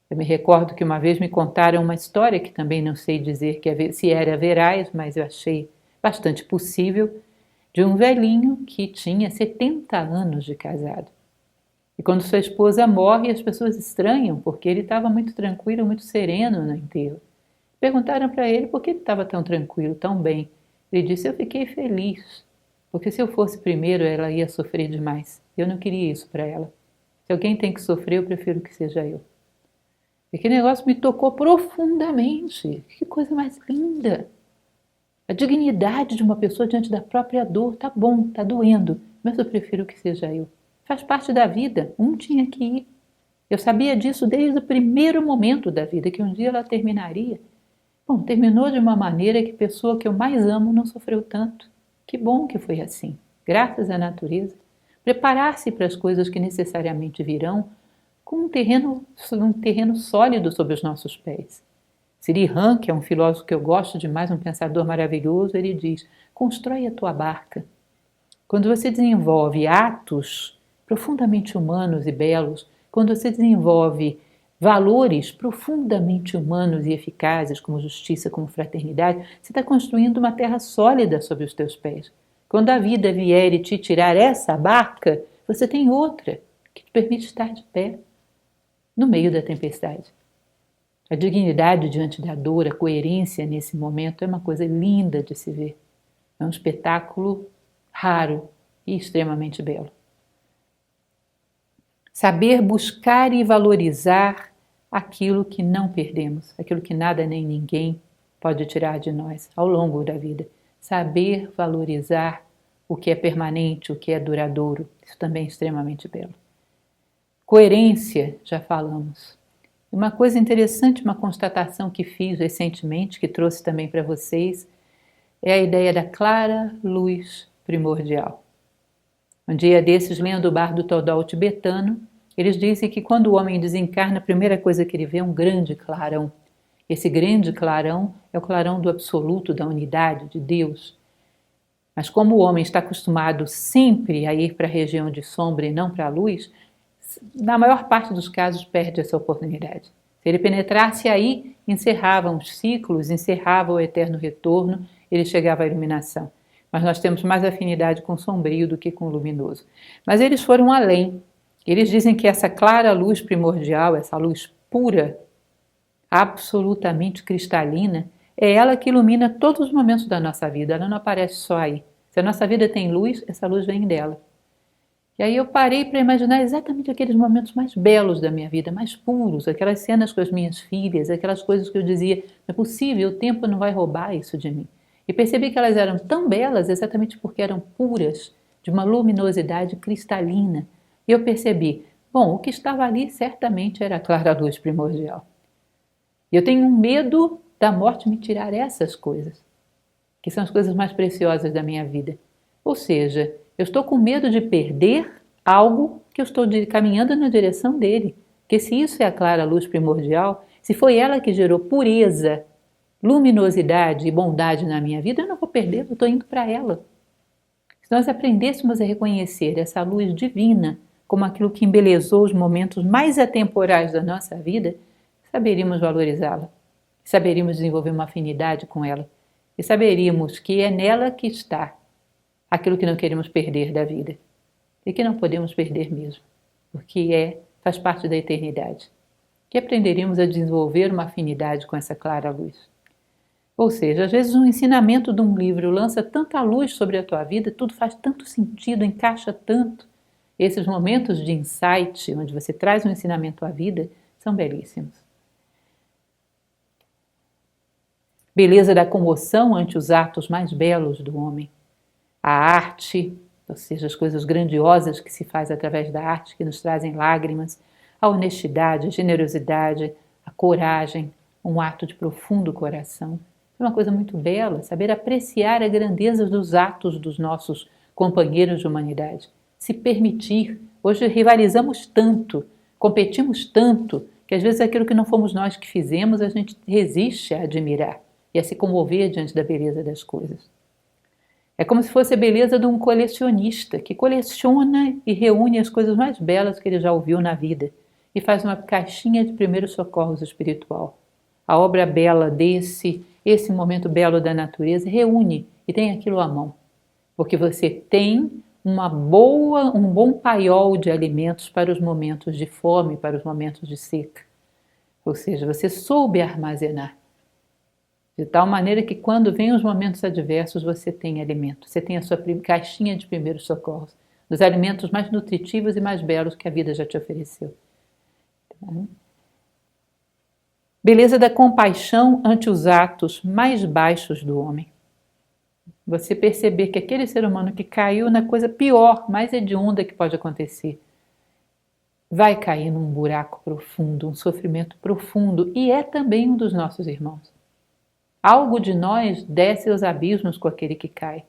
Eu me recordo que uma vez me contaram uma história que também não sei dizer se era veraz, mas eu achei bastante possível, de um velhinho que tinha 70 anos de casado. E quando sua esposa morre, as pessoas estranham, porque ele estava muito tranquilo, muito sereno no enterro. Perguntaram para ele por que ele estava tão tranquilo, tão bem. Ele disse, eu fiquei feliz, porque se eu fosse primeiro, ela ia sofrer demais. Eu não queria isso para ela. Se alguém tem que sofrer, eu prefiro que seja eu. E aquele negócio me tocou profundamente. Que coisa mais linda! A dignidade de uma pessoa diante da própria dor. Tá bom, tá doendo, mas eu prefiro que seja eu. Faz parte da vida, um tinha que ir. Eu sabia disso desde o primeiro momento da vida, que um dia ela terminaria. Bom, terminou de uma maneira que a pessoa que eu mais amo não sofreu tanto. Que bom que foi assim, graças à natureza. Preparar-se para as coisas que necessariamente virão com um terreno sólido sob os nossos pés. Sri Han, que é um filósofo que eu gosto demais, um pensador maravilhoso, ele diz, constrói a tua barca. Quando você desenvolve atos profundamente humanos e belos, quando você desenvolve valores profundamente humanos e eficazes, como justiça, como fraternidade, você está construindo uma terra sólida sob os teus pés. Quando a vida vier e te tirar essa barca, você tem outra que te permite estar de pé no meio da tempestade. A dignidade diante da dor, a coerência nesse momento é uma coisa linda de se ver. É um espetáculo raro e extremamente belo. Saber buscar e valorizar aquilo que não perdemos, aquilo que nada nem ninguém pode tirar de nós ao longo da vida. Saber valorizar o que é permanente, o que é duradouro, isso também é extremamente belo. Coerência, já falamos. Uma coisa interessante, uma constatação que fiz recentemente, que trouxe também para vocês, é a ideia da clara luz primordial. Um dia desses, lendo o Bardo Todol tibetano, eles dizem que quando o homem desencarna, a primeira coisa que ele vê é um grande clarão. Esse grande clarão é o clarão do absoluto, da unidade, de Deus. Mas como o homem está acostumado sempre a ir para a região de sombra e não para a luz, na maior parte dos casos perde essa oportunidade. Se ele penetrasse aí, encerrava os ciclos, encerrava o eterno retorno, ele chegava à iluminação. Mas nós temos mais afinidade com o sombrio do que com o luminoso. Mas eles foram além. Eles dizem que essa clara luz primordial, essa luz pura, absolutamente cristalina, é ela que ilumina todos os momentos da nossa vida. Ela não aparece só aí. Se a nossa vida tem luz, essa luz vem dela. E aí eu parei para imaginar exatamente aqueles momentos mais belos da minha vida, mais puros, aquelas cenas com as minhas filhas, aquelas coisas que eu dizia, não é possível, o tempo não vai roubar isso de mim. E percebi que elas eram tão belas exatamente porque eram puras, de uma luminosidade cristalina. E eu percebi, bom, o que estava ali certamente era a clara luz primordial. E eu tenho um medo da morte me tirar essas coisas, que são as coisas mais preciosas da minha vida. Ou seja, eu estou com medo de perder algo que eu estou caminhando na direção dele. Porque se isso é a clara luz primordial, se foi ela que gerou pureza, luminosidade e bondade na minha vida, eu não vou perder, eu estou indo para ela. Se nós aprendêssemos a reconhecer essa luz divina como aquilo que embelezou os momentos mais atemporais da nossa vida, saberíamos valorizá-la, saberíamos desenvolver uma afinidade com ela e saberíamos que é nela que está aquilo que não queremos perder da vida e que não podemos perder mesmo, porque faz parte da eternidade. Que aprenderíamos a desenvolver uma afinidade com essa clara luz. Ou seja, às vezes um ensinamento de um livro lança tanta luz sobre a tua vida, tudo faz tanto sentido, encaixa tanto. Esses momentos de insight, onde você traz um ensinamento à vida, são belíssimos. Beleza da comoção ante os atos mais belos do homem. A arte, ou seja, as coisas grandiosas que se faz através da arte, que nos trazem lágrimas, a honestidade, a generosidade, a coragem, um ato de profundo coração. É uma coisa muito bela, saber apreciar a grandeza dos atos dos nossos companheiros de humanidade. Se permitir. Hoje rivalizamos tanto, competimos tanto, que às vezes aquilo que não fomos nós que fizemos, a gente resiste a admirar e a se comover diante da beleza das coisas. É como se fosse a beleza de um colecionista que coleciona e reúne as coisas mais belas que ele já ouviu na vida e faz uma caixinha de primeiros socorros espiritual. A obra bela esse momento belo da natureza, reúne e tem aquilo à mão, porque você tem um bom paiol de alimentos para os momentos de fome, para os momentos de seca. Ou seja, você soube armazenar. De tal maneira que quando vem os momentos adversos, você tem alimento. Você tem a sua caixinha de primeiros socorros, dos alimentos mais nutritivos e mais belos que a vida já te ofereceu. Beleza da compaixão ante os atos mais baixos do homem. Você perceber que aquele ser humano que caiu na coisa pior, mais hedionda que pode acontecer, vai cair num buraco profundo, um sofrimento profundo, e é também um dos nossos irmãos. Algo de nós desce aos abismos com aquele que cai,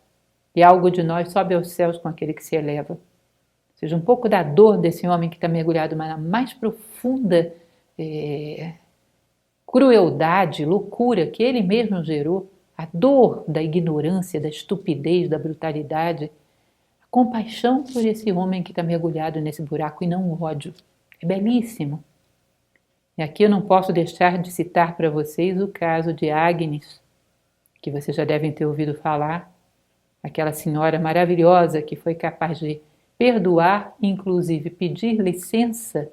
e algo de nós sobe aos céus com aquele que se eleva. Ou seja, um pouco da dor desse homem que está mergulhado na mais profunda crueldade, loucura que ele mesmo gerou, a dor da ignorância, da estupidez, da brutalidade, a compaixão por esse homem que está mergulhado nesse buraco e não o ódio. É belíssimo. E aqui eu não posso deixar de citar para vocês o caso de Agnes, que vocês já devem ter ouvido falar, aquela senhora maravilhosa que foi capaz de perdoar, inclusive pedir licença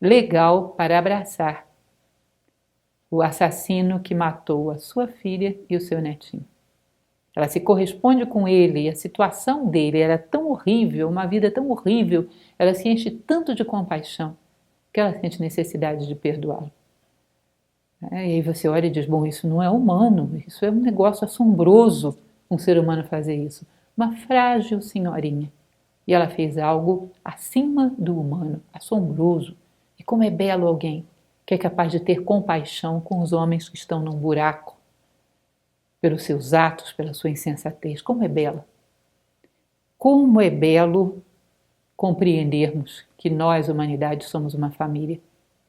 legal para abraçar o assassino que matou a sua filha e o seu netinho. Ela se corresponde com ele e a situação dele era tão horrível, uma vida tão horrível, ela se enche tanto de compaixão que ela sente necessidade de perdoá-lo. E aí você olha e diz, bom, isso não é humano, isso é um negócio assombroso um ser humano fazer isso. Uma frágil senhorinha. E ela fez algo acima do humano, assombroso. E como é belo alguém que é capaz de ter compaixão com os homens que estão num buraco, pelos seus atos, pela sua insensatez. Como é bela. Como é belo compreendermos que nós, humanidade, somos uma família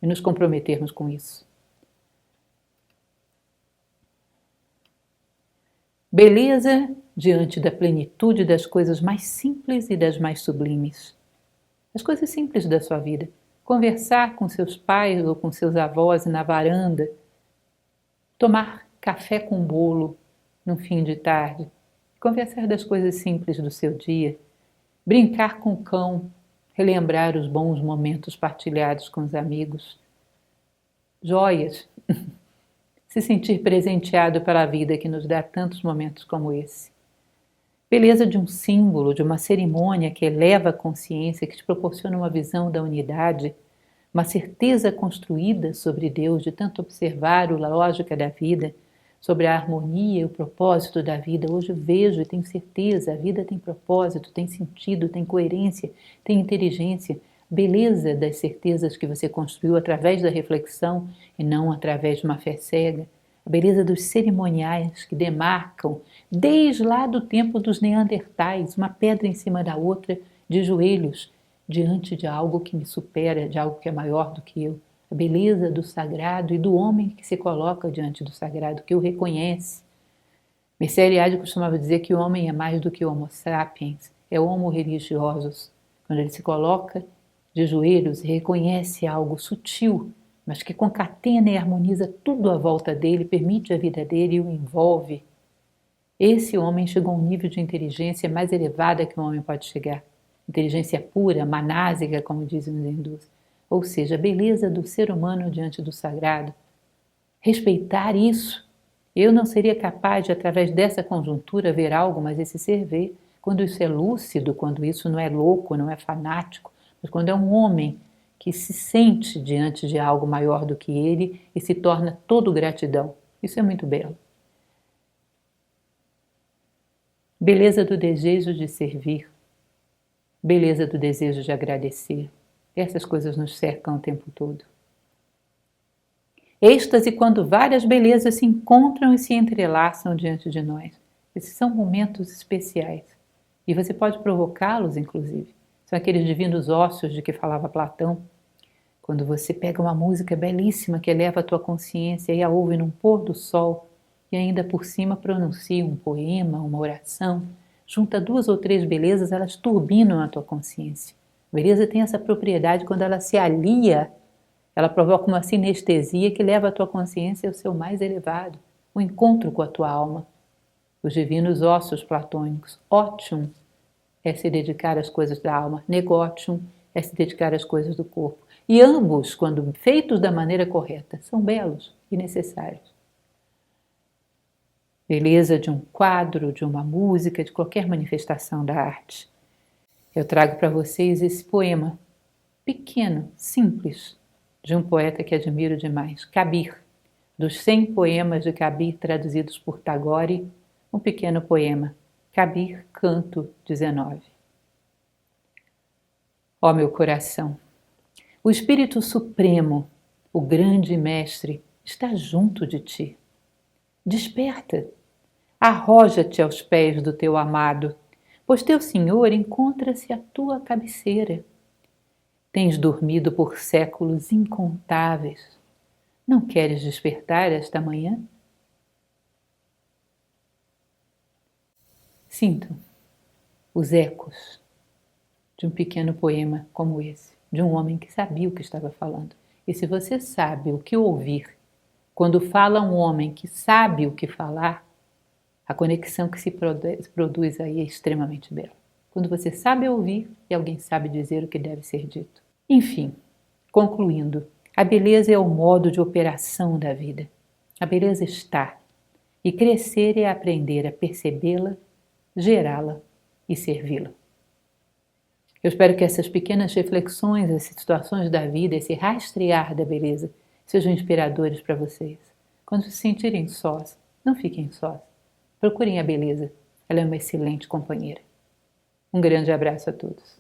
e nos comprometermos com isso. Beleza diante da plenitude das coisas mais simples e das mais sublimes. As coisas simples da sua vida. conversar com seus pais ou com seus avós na varanda, tomar café com bolo no fim de tarde, conversar das coisas simples do seu dia, brincar com o cão, relembrar os bons momentos partilhados com os amigos. Joias, se sentir presenteado pela vida que nos dá tantos momentos como esse. Beleza de um símbolo, de uma cerimônia que eleva a consciência, que te proporciona uma visão da unidade, uma certeza construída sobre Deus, de tanto observar a lógica da vida, sobre a harmonia e o propósito da vida. Hoje vejo e tenho certeza, a vida tem propósito, tem sentido, tem coerência, tem inteligência. Beleza das certezas que você construiu através da reflexão e não através de uma fé cega. A beleza dos cerimoniais que demarcam, desde lá do tempo dos Neandertais, uma pedra em cima da outra, de joelhos, diante de algo que me supera, de algo que é maior do que eu. A beleza do sagrado e do homem que se coloca diante do sagrado, que o reconhece. Mircea Eliade costumava dizer que o homem é mais do que o homo sapiens, é o homo religiosus. Quando ele se coloca de joelhos e reconhece algo sutil, mas que concatena e harmoniza tudo à volta dele, permite a vida dele e o envolve. Esse homem chegou a um nível de inteligência mais elevada que um homem pode chegar. Inteligência pura, manásica, como dizem os hindus. Ou seja, a beleza do ser humano diante do sagrado. Respeitar isso. Eu não seria capaz de, através dessa conjuntura, ver algo, mas esse ser vê. Quando isso é lúcido, quando isso não é louco, não é fanático, mas quando é um homem que se sente diante de algo maior do que ele e se torna todo gratidão. Isso é muito belo. Beleza do desejo de servir. Beleza do desejo de agradecer. Essas coisas nos cercam o tempo todo. Êxtase quando várias belezas se encontram e se entrelaçam diante de nós. Esses são momentos especiais. E você pode provocá-los, inclusive. São aqueles divinos ócios de que falava Platão. Quando você pega uma música belíssima que eleva a tua consciência e a ouve num pôr do sol e ainda por cima pronuncia um poema, uma oração, junta 2 ou 3 belezas, elas turbinam a tua consciência. A beleza tem essa propriedade, quando ela se alia, ela provoca uma sinestesia que leva a tua consciência ao seu mais elevado, o encontro com a tua alma. Os divinos ócios platônicos, ótium é se dedicar às coisas da alma, negotium é se dedicar às coisas do corpo. E ambos, quando feitos da maneira correta, são belos e necessários. Beleza de um quadro, de uma música, de qualquer manifestação da arte. Eu trago para vocês esse poema, pequeno, simples, de um poeta que admiro demais, Kabir. Dos 100 poemas de Kabir traduzidos por Tagore, um pequeno poema, Kabir, Canto 19. Ó meu coração, o Espírito Supremo, o grande Mestre, está junto de ti. Desperta, arroja-te aos pés do teu amado, pois teu Senhor encontra-se à tua cabeceira. Tens dormido por séculos incontáveis. Não queres despertar esta manhã? Sintam os ecos de um pequeno poema como esse, de um homem que sabia o que estava falando. E se você sabe o que ouvir, quando fala um homem que sabe o que falar, a conexão que se produz aí é extremamente bela. Quando você sabe ouvir e alguém sabe dizer o que deve ser dito. Enfim, concluindo, a beleza é o modo de operação da vida. A beleza está. E crescer é aprender a percebê-la, gerá-la e servi-la. Eu espero que essas pequenas reflexões, essas situações da vida, esse rastrear da beleza, sejam inspiradores para vocês. Quando se sentirem sós, não fiquem sós. Procurem a beleza, ela é uma excelente companheira. Um grande abraço a todos.